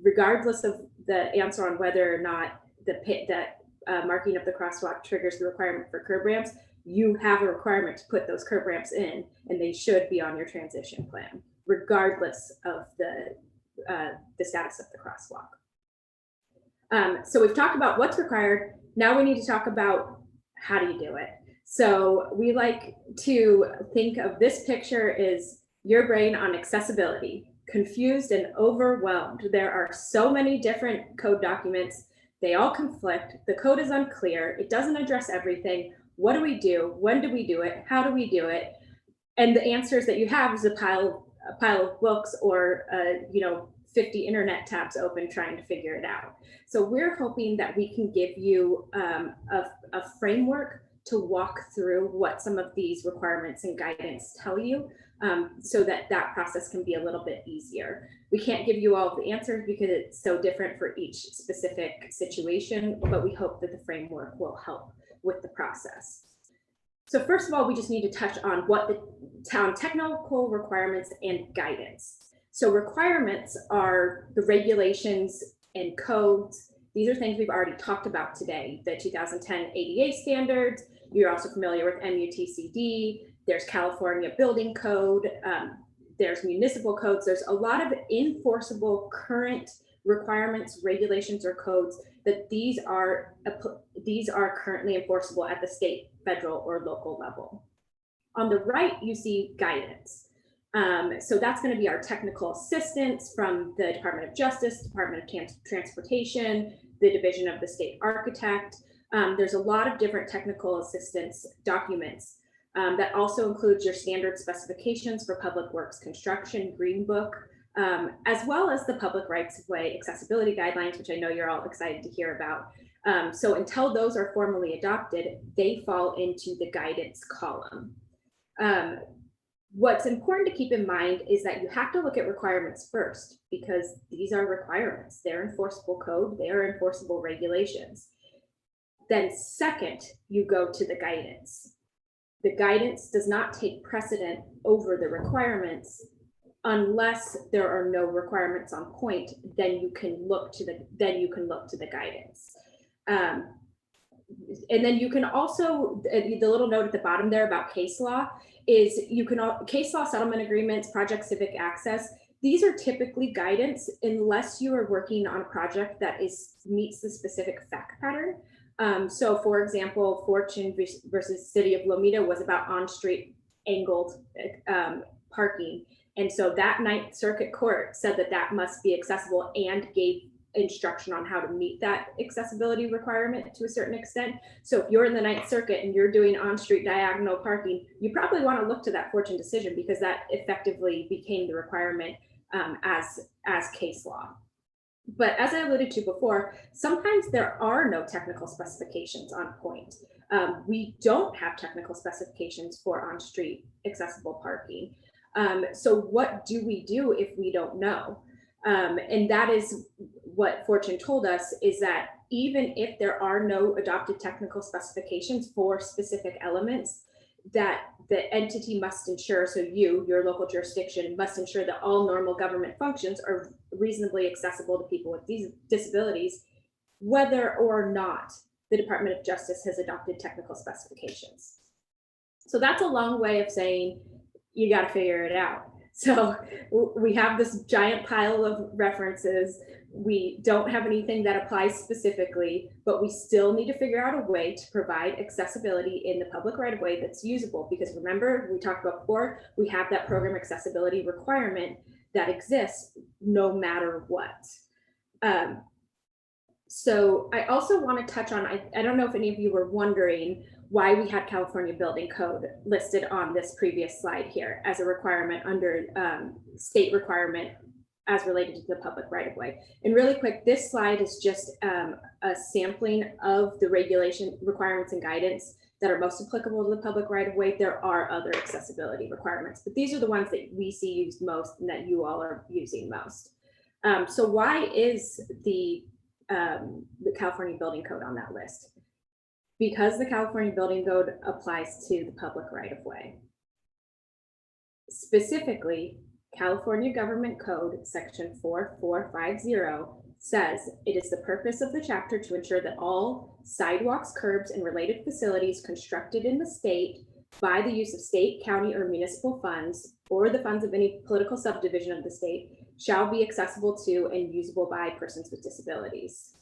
regardless of the answer on whether or not that marking of the crosswalk triggers the requirement for curb ramps, you have a requirement to put those curb ramps in, and they should be on your transition plan, regardless of the status of the crosswalk. So we've talked about what's required. Now we need to talk about how do you do it. So we like to think of this picture as your brain on accessibility, confused and overwhelmed. There are so many different code documents. They all conflict. The code is unclear. It doesn't address everything. What do we do? When do we do it? How do we do it? And the answers that you have is a pile of books or 50 internet tabs open trying to figure it out. So we're hoping that we can give you a framework to walk through what some of these requirements and guidance tell you, so that process can be a little bit easier. We can't give you all of the answers because it's so different for each specific situation, but we hope that the framework will help with the process. So first of all, we just need to touch on what the town technical requirements and guidance. So requirements are the regulations and codes. These are things we've already talked about today. The 2010 ADA standards. You're also familiar with MUTCD. There's California Building Code. There's municipal codes. There's a lot of enforceable current requirements, regulations, or codes that these are currently enforceable at the state, federal, or local level. On the right, you see guidance. So that's going to be our technical assistance from the Department of Justice, Department of Transportation, the Division of the State Architect. There's a lot of different technical assistance documents that also includes your standard specifications for public works construction, Green Book, as well as the public rights of way accessibility guidelines, which I know you're all excited to hear about. So until those are formally adopted, they fall into the guidance column. What's important to keep in mind is that you have to look at requirements first, because these are requirements. They're enforceable code, they are enforceable regulations. Then second, you go to the guidance. The guidance does not take precedent over the requirements unless there are no requirements on point. Then you can look to the guidance. And then you can also, the little note at the bottom there about case law is case law, settlement agreements, project civic access. These are typically guidance unless you are working on a project that meets the specific fact pattern. So for example, Fortune versus City of Lomita was about on-street angled parking. And so that Ninth Circuit Court said that must be accessible and gave instruction on how to meet that accessibility requirement to a certain extent. So if you're in the Ninth Circuit and you're doing on-street diagonal parking, you probably want to look to that Fortune decision, because that effectively became the requirement as case law. But as I alluded to before, sometimes there are no technical specifications on point. We don't have technical specifications for on-street accessible parking. So what do we do if we don't know? And that is what Fortune told us, is that even if there are no adopted technical specifications for specific elements, that the entity must ensure, so your local jurisdiction must ensure that all normal government functions are reasonably accessible to people with these disabilities, whether or not the Department of Justice has adopted technical specifications. So that's a long way of saying you got to figure it out. So we have this giant pile of references. We don't have anything that applies specifically, but we still need to figure out a way to provide accessibility in the public right of way that's usable. Because remember, we talked about before, we have that program accessibility requirement that exists no matter what. So I also want to touch on, I don't know if any of you were wondering why we had California Building Code listed on this previous slide here as a requirement under state requirement as related to the public right of way. And really quick, this slide is just a sampling of the regulation requirements and guidance that are most applicable to the public right of way. There are other accessibility requirements, but these are the ones that we see used most and that you all are using most. So why is the California Building Code on that list? Because the California Building Code applies to the public right of way. Specifically, California Government Code section 4450 says it is the purpose of the chapter to ensure that all sidewalks, curbs, and related facilities constructed in the state by the use of state, county, or municipal funds, or the funds of any political subdivision of the state, shall be accessible to and usable by persons with disabilities.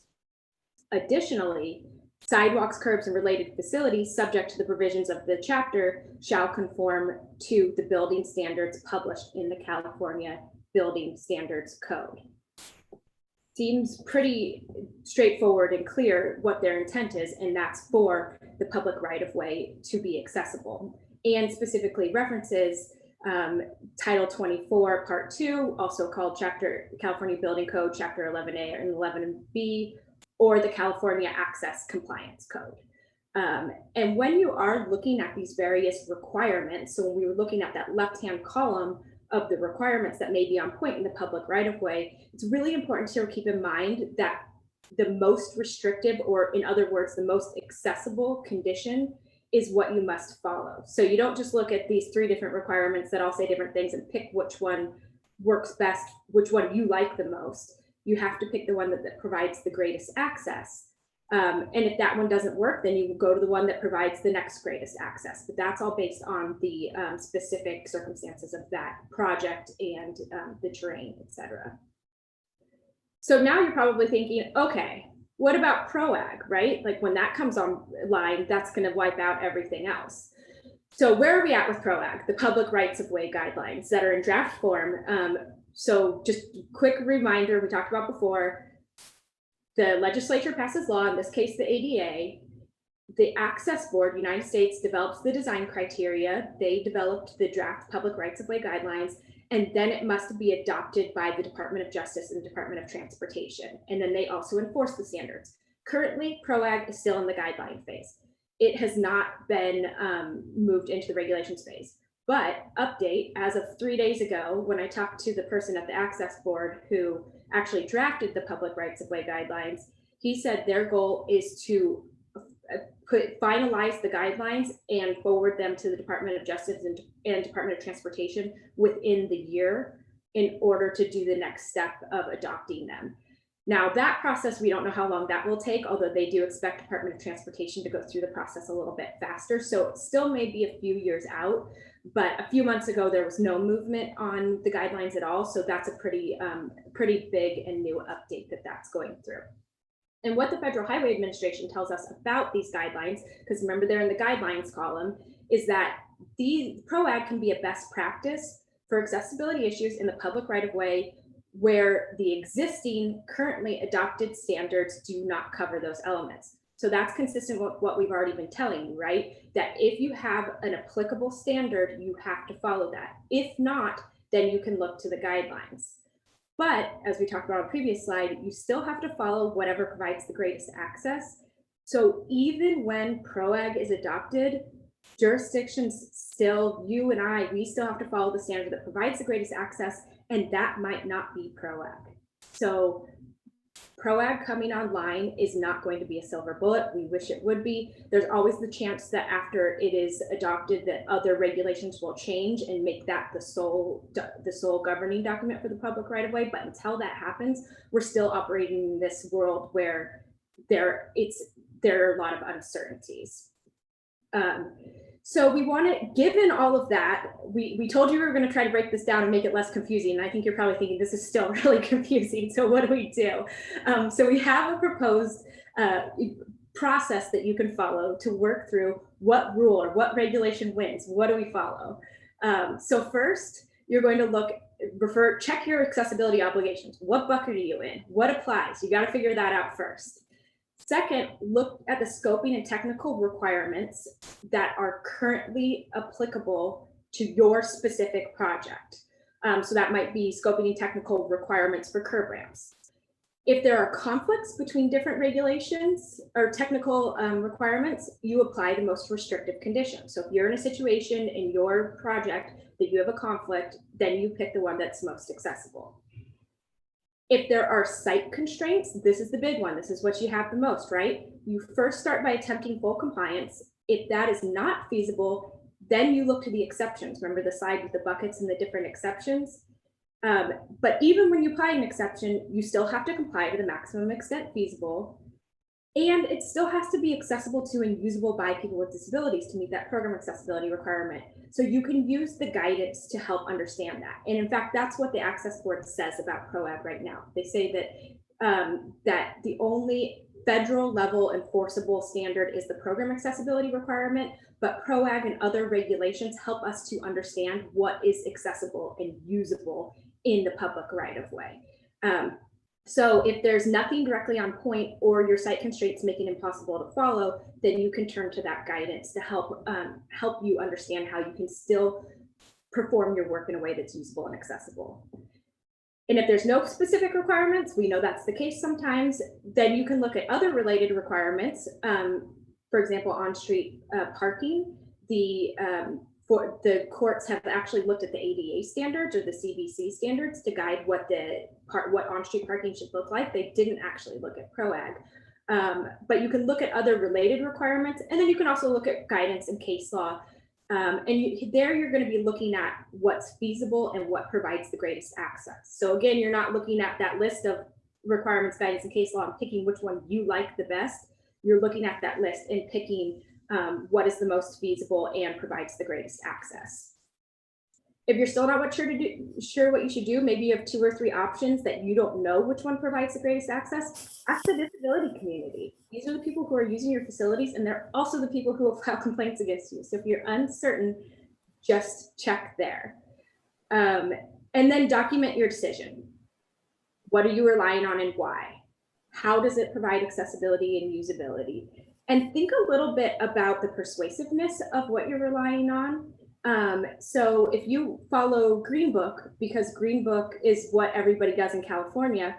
Additionally, Sidewalks, curbs, and related facilities subject to the provisions of the chapter shall conform to the building standards published in the California Building Standards Code. Seems pretty straightforward and clear what their intent is, and that's for the public right-of-way to be accessible, and specifically references Title 24, Part 2, also called California Building Code, Chapter 11A and 11B, or the California Access Compliance Code. And when you are looking at these various requirements, so when we were looking at that left-hand column of the requirements that may be on point in the public right-of-way, it's really important to keep in mind that the most restrictive, or in other words, the most accessible condition is what you must follow. So you don't just look at these 3 different requirements that all say different things and pick which one works best, which one you like the most. You have to pick the one that provides the greatest access. And if that one doesn't work, then you go to the one that provides the next greatest access. But that's all based on the specific circumstances of that project and the terrain, etc. So now you're probably thinking, okay, what about PROAG, right? Like when that comes online, that's going to wipe out everything else. So where are we at with PROAG, the public rights of way guidelines that are in draft form? So just a quick reminder, we talked about before, the legislature passes law, in this case, the ADA. The Access Board, United States, develops the design criteria. They developed the draft public rights of way guidelines, and then it must be adopted by the Department of Justice and the Department of Transportation. And then they also enforce the standards. Currently, PROAG is still in the guideline phase. It has not been moved into the regulations phase. But update, as of 3 days ago, when I talked to the person at the Access Board who actually drafted the public rights of way guidelines, he said their goal is to finalize the guidelines and forward them to the Department of Justice and Department of Transportation within the year in order to do the next step of adopting them. Now that process, we don't know how long that will take, although they do expect Department of Transportation to go through the process a little bit faster. So it still may be a few years out, but a few months ago, there was no movement on the guidelines at all. So that's a pretty big and new update that's going through. And what the Federal Highway Administration tells us about these guidelines, because remember they're in the guidelines column, is that the PROAG can be a best practice for accessibility issues in the public right-of-way where the existing currently adopted standards do not cover those elements. So that's consistent with what we've already been telling you, right? That if you have an applicable standard, you have to follow that. If not, then you can look to the guidelines. But as we talked about on a previous slide, you still have to follow whatever provides the greatest access. So even when PROAG is adopted, jurisdictions still, you and I, we still have to follow the standard that provides the greatest access, and that might not be PROAG. So PROAG coming online is not going to be a silver bullet. We wish it would be. There's always the chance that after it is adopted that other regulations will change and make that the sole governing document for the public right of way. But until that happens, we're still operating in this world where there are a lot of uncertainties. So we want to, given all of that, we told you we were going to try to break this down and make it less confusing. And I think you're probably thinking this is still really confusing. So what do we do? So we have a proposed process that you can follow to work through what rule or what regulation wins. What do we follow? So first, you're going to check your accessibility obligations. What bucket are you in? What applies? You got to figure that out first. Second, look at the scoping and technical requirements that are currently applicable to your specific project. So that might be scoping and technical requirements for curb ramps. If there are conflicts between different regulations or technical requirements, you apply the most restrictive conditions. So if you're in a situation in your project that you have a conflict, then you pick the one that's most accessible. If there are site constraints, this is the big one. This is what you have the most, right? You first start by attempting full compliance. If that is not feasible, then you look to the exceptions. Remember the slide with the buckets and the different exceptions? But even when you apply an exception, you still have to comply to the maximum extent feasible. And it still has to be accessible to and usable by people with disabilities to meet that program accessibility requirement. So you can use the guidance to help understand that. And in fact, that's what the Access Board says about PROAG right now. They say that that the only federal level enforceable standard is the program accessibility requirement, but PROAG and other regulations help us to understand what is accessible and usable in the public right of way. So if there's nothing directly on point or your site constraints make it impossible to follow, then you can turn to that guidance to help you understand how you can still perform your work in a way that's usable and accessible. And if there's no specific requirements, we know that's the case sometimes, then you can look at other related requirements. For example, on-street parking. For the courts have actually looked at the ADA standards or the CBC standards to guide what on-street parking should look like. They didn't actually look at PROAG. But you can look at other related requirements, and then you can also look at guidance and case law. You're going to be looking at what's feasible and what provides the greatest access. So again, you're not looking at that list of requirements, guidance, and case law and picking which one you like the best. You're looking at that list and picking what is the most feasible and provides the greatest access. If you're still not sure what you should do, maybe you have 2 or 3 options that you don't know which one provides the greatest access, ask the disability community. These are the people who are using your facilities, and they're also the people who will file complaints against you. So if you're uncertain, just check there. And then document your decision. What are you relying on and why? How does it provide accessibility and usability? And think a little bit about the persuasiveness of what you're relying on. So if you follow Green Book, because Green Book is what everybody does in California,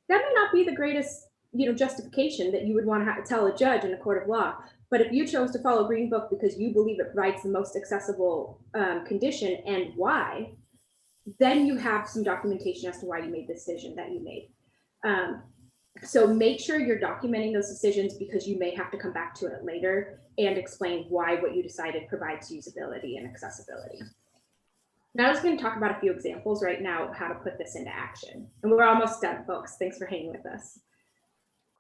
that may not be the greatest, justification that you would want to tell a judge in a court of law. But if you chose to follow Green Book because you believe it provides the most accessible condition and why, then you have some documentation as to why you made the decision that you made. So make sure you're documenting those decisions, because you may have to come back to it later and explain why what you decided provides usability and accessibility. Now I'm just going to talk about a few examples right now of how to put this into action. And we're almost done, folks. Thanks for hanging with us.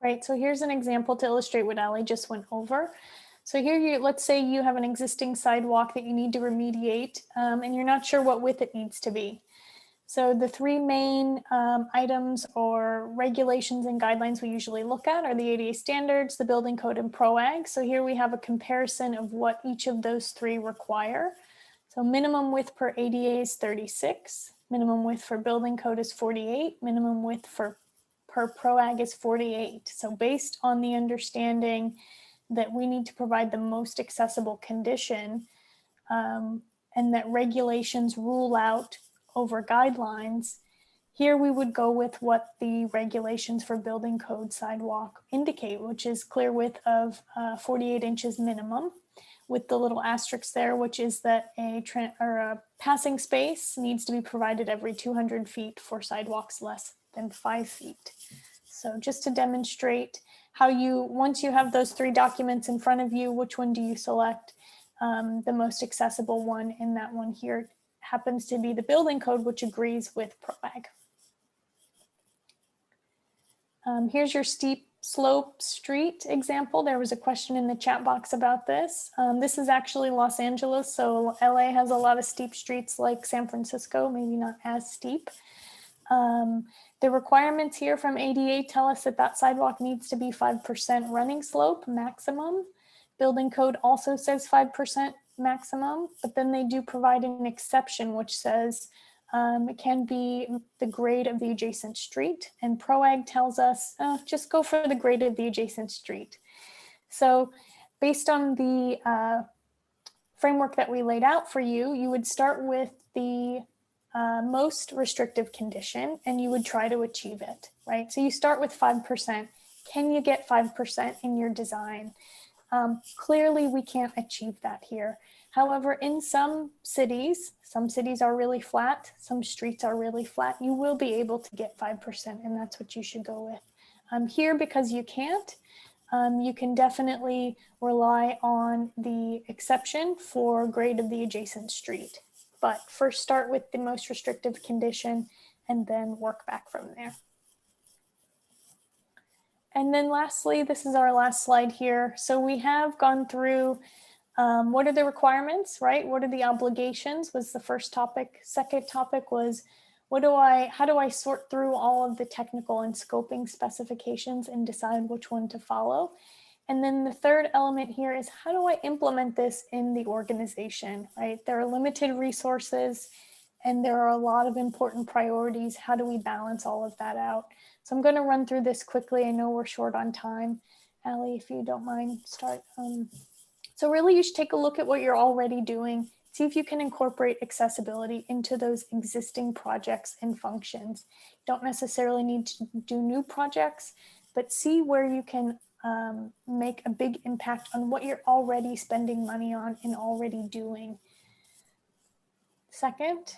Great. So here's an example to illustrate what Ali just went over. So here, let's say you have an existing sidewalk that you need to remediate, and you're not sure what width it needs to be. So the 3 main items or regulations and guidelines we usually look at are the ADA standards, the building code, and PROAG. So here we have a comparison of what each of those 3 require. So minimum width per ADA is 36, minimum width for building code is 48, minimum width per PROAG is 48. So based on the understanding that we need to provide the most accessible condition, and that regulations rule out over guidelines, here we would go with what the regulations for building code sidewalk indicate, which is clear width of 48 inches minimum, with the little asterisk there, which is that a passing space needs to be provided every 200 feet for sidewalks less than 5 feet. So just to demonstrate how once you have those 3 documents in front of you, which one do you select? The most accessible one, and that one here happens to be the building code, which agrees with PROAG. Here's your steep slope street example. There was a question in the chat box about this. This is actually Los Angeles, so LA has a lot of steep streets like San Francisco, maybe not as steep. The requirements here from ADA tell us that sidewalk needs to be 5% running slope maximum. Building code also says 5% maximum, but then they do provide an exception which says it can be the grade of the adjacent street, and PROAG tells us just go for the grade of the adjacent street. So based on the framework that we laid out for you, you would start with the most restrictive condition and you would try to achieve it, right? So you start with 5%. Can you get 5% in your design? Clearly we can't achieve that here. However, in some cities are really flat, some streets are really flat, you will be able to get 5%, and that's what you should go with. Here, because you can't, you can definitely rely on the exception for grade of the adjacent street. But first start with the most restrictive condition and then work back from there. And then lastly, this is our last slide here. So we have gone through what are the requirements, right? What are the obligations was the first topic. Second topic was How do I sort through all of the technical and scoping specifications and decide which one to follow? And then the third element here is, how do I implement this in the organization, right? There are limited resources and there are a lot of important priorities. How do we balance all of that out? So I'm going to run through this quickly. I know we're short on time. Allie, if you don't mind, start. So really, you should take a look at what you're already doing. See if you can incorporate accessibility into those existing projects and functions. You don't necessarily need to do new projects, but see where you can make a big impact on what you're already spending money on and already doing. Second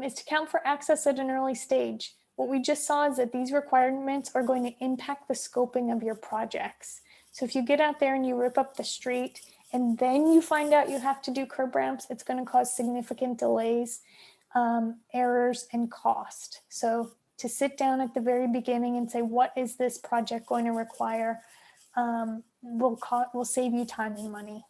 is to count for access at an early stage. What we just saw is that these requirements are going to impact the scoping of your projects. So if you get out there and you rip up the street and then you find out you have to do curb ramps, it's going to cause significant delays, errors, and cost. So to sit down at the very beginning and say, what is this project going to require, will save you time and money.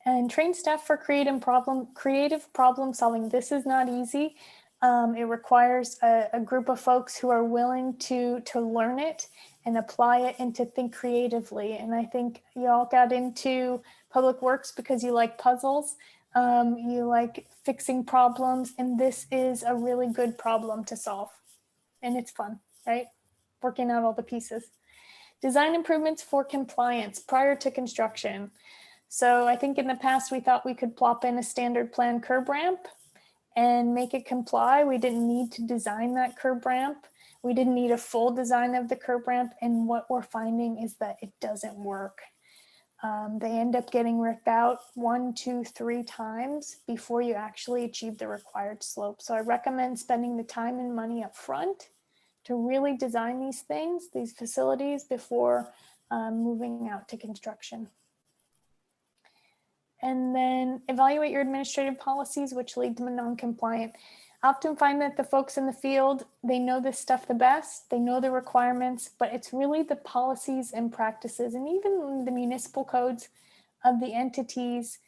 And train staff for creative problem solving. This is not easy. It requires a group of folks who are willing to learn it and apply it and to think creatively. And I think you all got into public works because you like puzzles, you like fixing problems, and this is a really good problem to solve. And it's fun, right? Working out all the pieces. Design improvements for compliance prior to construction. So I think in the past we thought we could plop in a standard plan curb ramp and make it comply. We didn't need to design that curb ramp. We didn't need a full design of the curb ramp. And what we're finding is that it doesn't work. They end up getting ripped out 1, 2, 3 times before you actually achieve the required slope. So I recommend spending the time and money up front to really design these things, these facilities, before moving out to construction. And then evaluate your administrative policies, which lead to non-compliant. I often find that the folks in the field, they know this stuff the best, they know the requirements, but it's really the policies and practices and even the municipal codes of the entities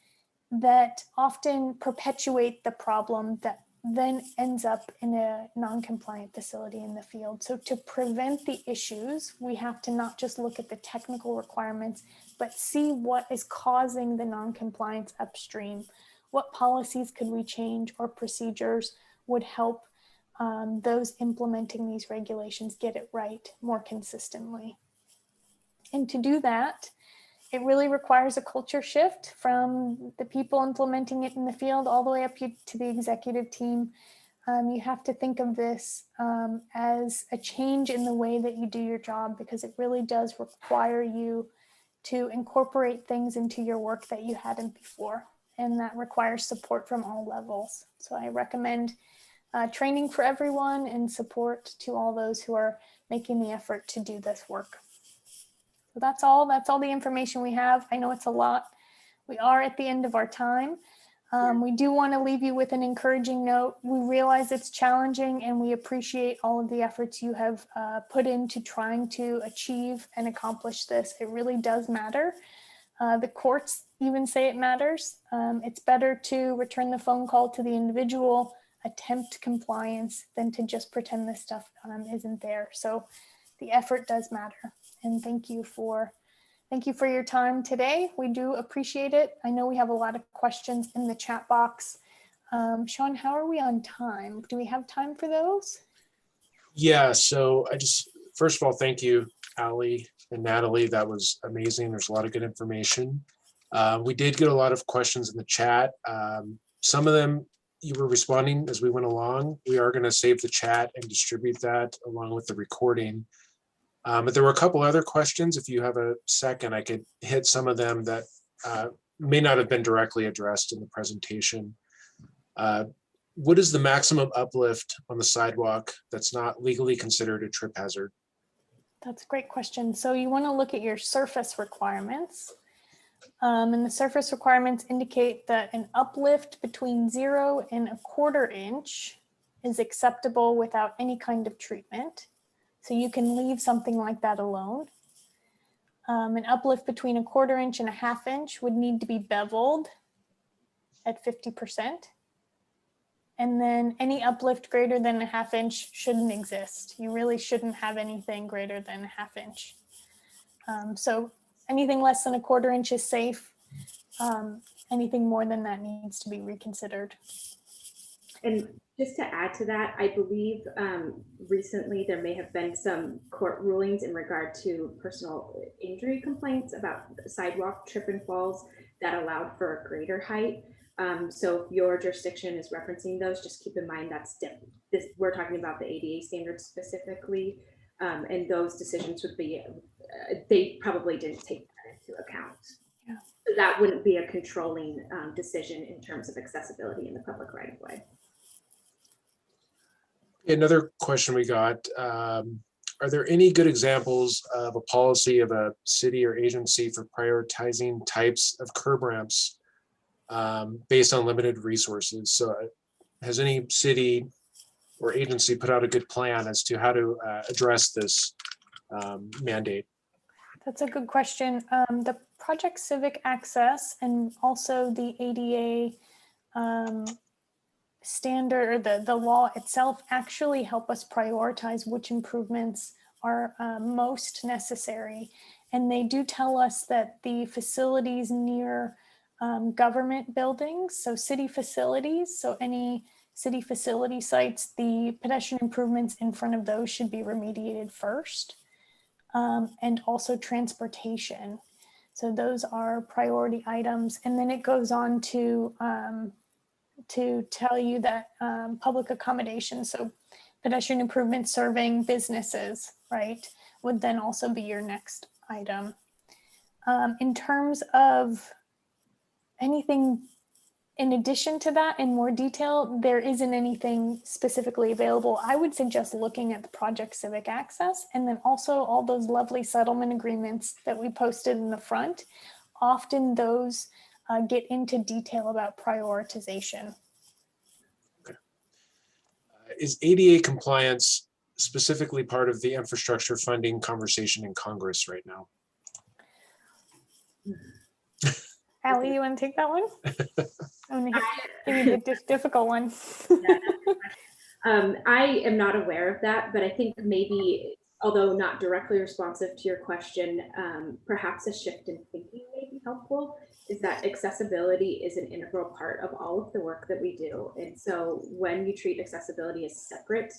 that often perpetuate the problem that then ends up in a non-compliant facility in the field. So to prevent the issues, we have to not just look at the technical requirements, but see what is causing the non-compliance upstream. What policies could we change or procedures would help those implementing these regulations get it right more consistently. And to do that, it really requires a culture shift from the people implementing it in the field all the way up to the executive team. You have to think of this as a change in the way that you do your job, because it really does require you to incorporate things into your work that you hadn't before. And that requires support from all levels. So I recommend training for everyone and support to all those who are making the effort to do this work. So that's all the information we have. I know it's a lot. We are at the end of our time. We do want to leave you with an encouraging note. We realize it's challenging and we appreciate all of the efforts you have put into trying to achieve and accomplish this. It really does matter. The courts even say it matters. It's better to return the phone call to the individual, attempt compliance, than to just pretend this stuff isn't there. So the effort does matter. And thank you for your time today. We do appreciate it. I know we have a lot of questions in the chat box. Sean, how are we on time? Do we have time for those? Yeah, so first of all, thank you, Allie and Natalie. That was amazing. There's a lot of good information. We did get a lot of questions in the chat. Some of them you were responding as we went along. We are going to save the chat and distribute that along with the recording. But there were a couple other questions. If you have a second, I could hit some of them that may not have been directly addressed in the presentation. What is the maximum uplift on the sidewalk that's not legally considered a trip hazard? That's a great question. So you want to look at your surface requirements. And the surface requirements indicate that an uplift between 0 and 1/4 inch is acceptable without any kind of treatment. So you can leave something like that alone. An uplift between 1/4 inch and 1/2 inch would need to be beveled at 50%. And then any uplift greater than a ½ inch shouldn't exist. You really shouldn't have anything greater than a ½ inch. So anything less than ¼ inch is safe. Anything more than that needs to be reconsidered. And just to add to that, I believe recently there may have been some court rulings in regard to personal injury complaints about sidewalk trip and falls that allowed for a greater height. So if your jurisdiction is referencing those, just keep in mind that's we're talking about the ADA standards specifically, and those decisions would be, they probably didn't take that into account. Yeah. So that wouldn't be a controlling decision in terms of accessibility in the public right of way. Another question we got, are there any good examples of a policy of a city or agency for prioritizing types of curb ramps based on limited resources? So has any city or agency put out a good plan as to how to address this mandate? That's a good question. The Project Civic Access and also the ADA standard, or the law itself, actually help us prioritize which improvements are most necessary. And they do tell us that the facilities near government buildings, so city facilities, so any city facility sites, the pedestrian improvements in front of those should be remediated first. And also transportation. So those are priority items. And then it goes on to tell you that public accommodations, so pedestrian improvements serving businesses, right, would then also be your next item. In terms of anything in addition to that, in more detail, there isn't anything specifically available. I would suggest looking at the Project Civic Access, and then also all those lovely settlement agreements that we posted in the front. Often those get into detail about prioritization. Okay. Is ADA compliance specifically part of the infrastructure funding conversation in Congress right now? Allie, you want to take that one? I'm gonna give you the difficult one. I am not aware of that, but I think maybe, although not directly responsive to your question, perhaps a shift in thinking may be helpful, is that accessibility is an integral part of all of the work that we do. And so when you treat accessibility as separate,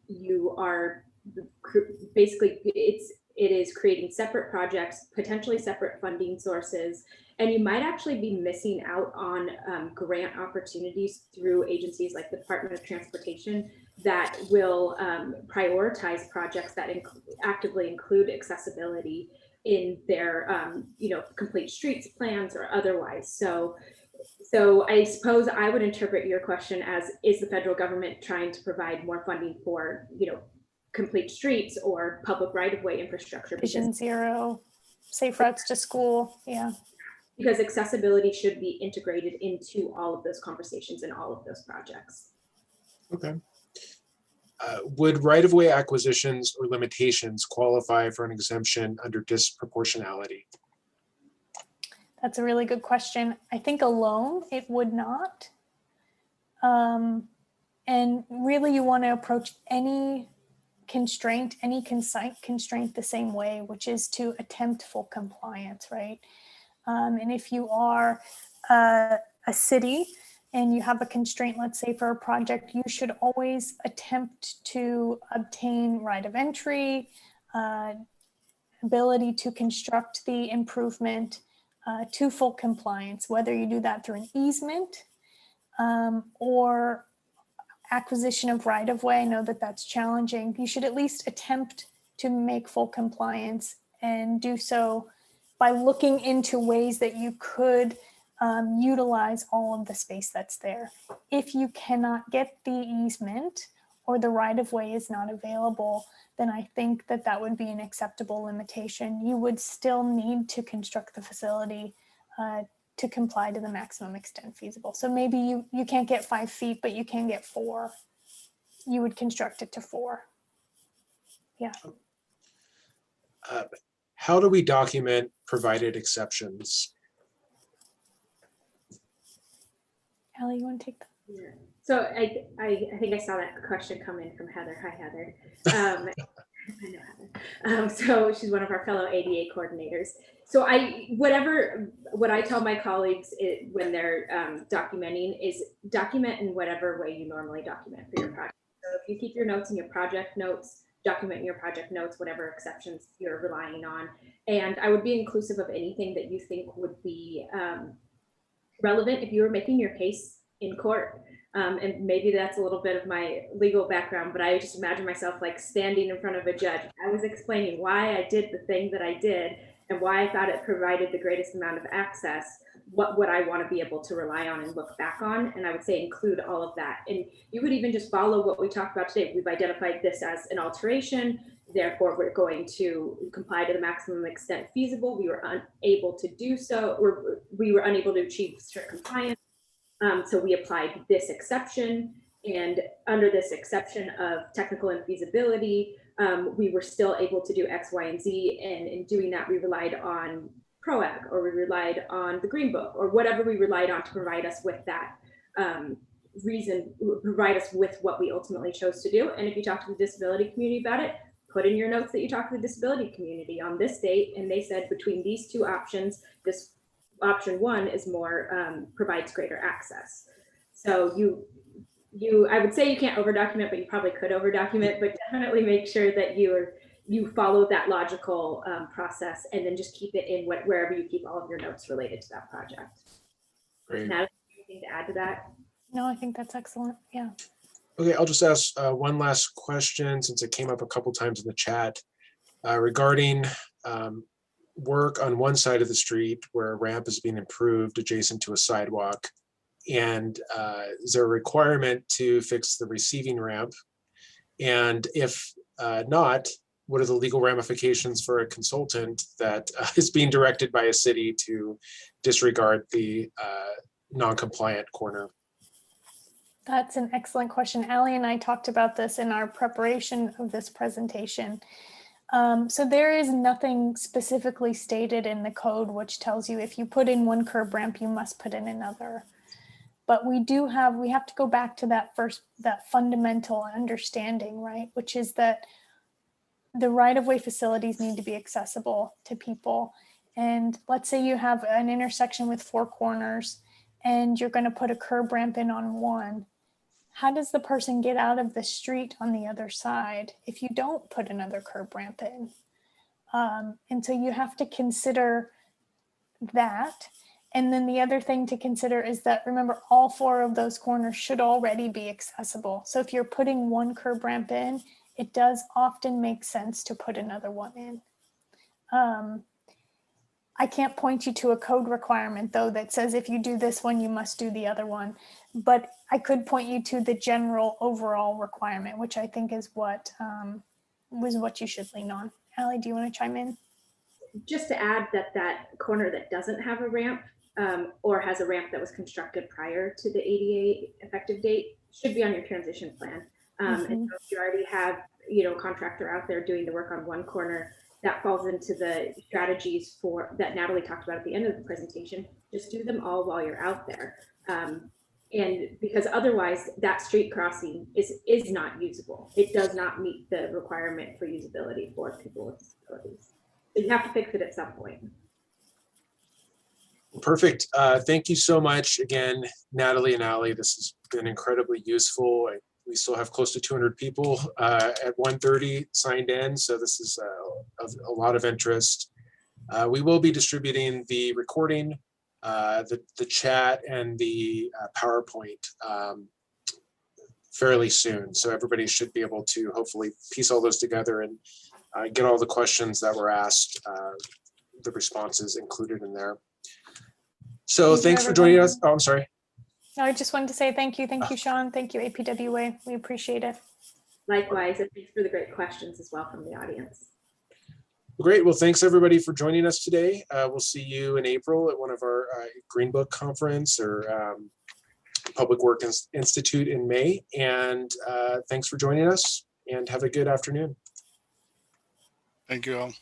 you are basically, it is creating separate projects, potentially separate funding sources, and you might actually be missing out on grant opportunities through agencies like the Department of Transportation that will prioritize projects that actively include accessibility in their complete streets plans or otherwise. So I suppose I would interpret your question as, is the federal government trying to provide more funding for, complete streets or public right-of-way infrastructure? Vision Zero, safe routes to school, yeah. Because accessibility should be integrated into all of those conversations and all of those projects. Okay. Would right-of-way acquisitions or limitations qualify for an exemption under disproportionality? That's a really good question. I think alone it would not. And really you want to approach any constraint, any constraint the same way, which is to attempt full compliance, right? And if you are a city and you have a constraint, let's say for a project, you should always attempt to obtain right of entry, ability to construct the improvement to full compliance, whether you do that through an easement or acquisition of right of way. I know that that's challenging. You should at least attempt to make full compliance, and do so by looking into ways that you could utilize all of the space that's there. If you cannot get the easement or the right of way is not available, then I think that that would be an acceptable limitation. You would still need to construct the facility to comply to the maximum extent feasible. So maybe you can't get 5 feet, but you can get 4. You would construct it to 4. Yeah. How do we document provided exceptions? Allie, you want to take that? Yeah. So I think I saw that question come in from Heather. Hi, Heather. I know Heather. So she's one of our fellow ADA coordinators. So what I tell my colleagues when they're documenting is document in whatever way you normally document for your project. So if you keep your notes in your project notes, document your project notes, whatever exceptions you're relying on. And I would be inclusive of anything that you think would be relevant if you were making your case in court. And maybe that's a little bit of my legal background, but I just imagine myself like standing in front of a judge. I was explaining why I did the thing that I did and why I thought it provided the greatest amount of access. What would I want to be able to rely on and look back on? And I would say include all of that. And you would even just follow what we talked about today. We've identified this as an alteration. Therefore, we're going to comply to the maximum extent feasible. We were unable to do so, or we were unable to achieve strict compliance. So we applied this exception, and under this exception of technical infeasibility, we were still able to do X, Y, and Z. And in doing that, we relied on PROAG, or we relied on the Green Book, or whatever we relied on to provide us with that provide us with what we ultimately chose to do. And if you talk to the disability community about it, put in your notes that you talk to the disability community on this date, and they said between these two options, this option one is more provides greater access. So I would say you can't over document, but you probably could over document, but definitely make sure that you follow that logical process, and then just keep it in wherever you keep all of your notes related to that project. Great. Natalie, anything to add to that? No, I think that's excellent. Yeah. Okay, I'll just ask one last question since it came up a couple times in the chat regarding work on one side of the street where a ramp is being improved adjacent to a sidewalk. And is there a requirement to fix the receiving ramp? And if not, what are the legal ramifications for a consultant that is being directed by a city to disregard the non-compliant corner? That's an excellent question. Allie and I talked about this in our preparation of this presentation. So there is nothing specifically stated in the code which tells you if you put in one curb ramp, you must put in another. But we have to go back to that fundamental understanding, right? Which is that the right-of-way facilities need to be accessible to people. And let's say you have an intersection with 4 corners and you're going to put a curb ramp in on one. How does the person get out of the street on the other side if you don't put another curb ramp in? And so you have to consider that. And then the other thing to consider is that, remember, all 4 of those corners should already be accessible. So if you're putting one curb ramp in, it does often make sense to put another one in. I can't point you to a code requirement, though, that says if you do this one, you must do the other one. But I could point you to the general overall requirement, which I think is what you should lean on. Allie, do you want to chime in? Just to add that corner that doesn't have a ramp or has a ramp that was constructed prior to the ADA effective date should be on your transition plan. And so if you already have, a contractor out there doing the work on one corner, that falls into the strategies that Natalie talked about at the end of the presentation. Just do them all while you're out there. And because otherwise that street crossing is not usable. It does not meet the requirement for usability for people with disabilities. So you have to fix it at some point. Perfect. Thank you so much again, Natalie and Allie. This has been incredibly useful. We still have close to 200 people at 1:30 signed in, so this is of a lot of interest. We will be distributing the recording, the chat, and the PowerPoint fairly soon. So everybody should be able to hopefully piece all those together and get all the questions that were asked, the responses included in there. So thanks for joining us. Oh, I'm sorry. No, I just wanted to say thank you. Thank you, Sean. Thank you, APWA. We appreciate it. Likewise, and thanks for the great questions as well from the audience. Great. Well, thanks everybody for joining us today. We'll see you in April at one of our Green Book conference or Public Work Institute in May. And thanks for joining us and have a good afternoon. Thank you all.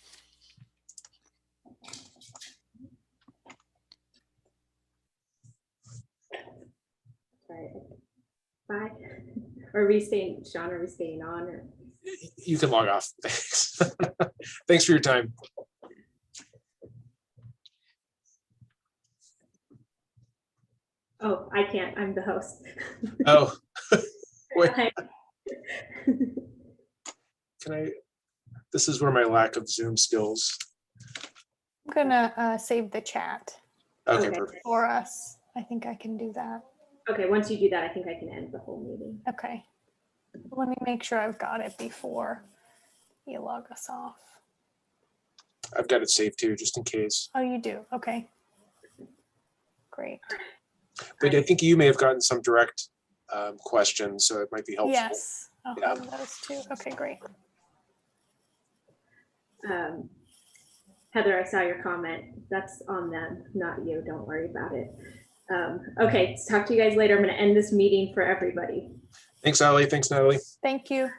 Right. Are we staying, Sean, are we staying on? Or? You can log off. Thanks. Thanks for your time. Oh, I can't. I'm the host. Oh, wait, Okay. can I? This is where my lack of Zoom skills. I'm gonna save the chat Okay, Okay. perfect. for us. I think I can do that. Okay, once you do that, I think I can end the whole meeting. Okay. Let me make sure I've got it before you log us off. I've got it saved too, just in case. Oh, you do? Okay. Great. But I think you may have gotten some direct questions, so it might be helpful. Yes, I'll Yeah. have those too. Okay, great. Heather, I saw your comment. That's on them, not you. Don't worry about it. Okay, talk to you guys later. I'm going to end this meeting for everybody. Thanks, Ali. Thanks, Natalie. Thank you.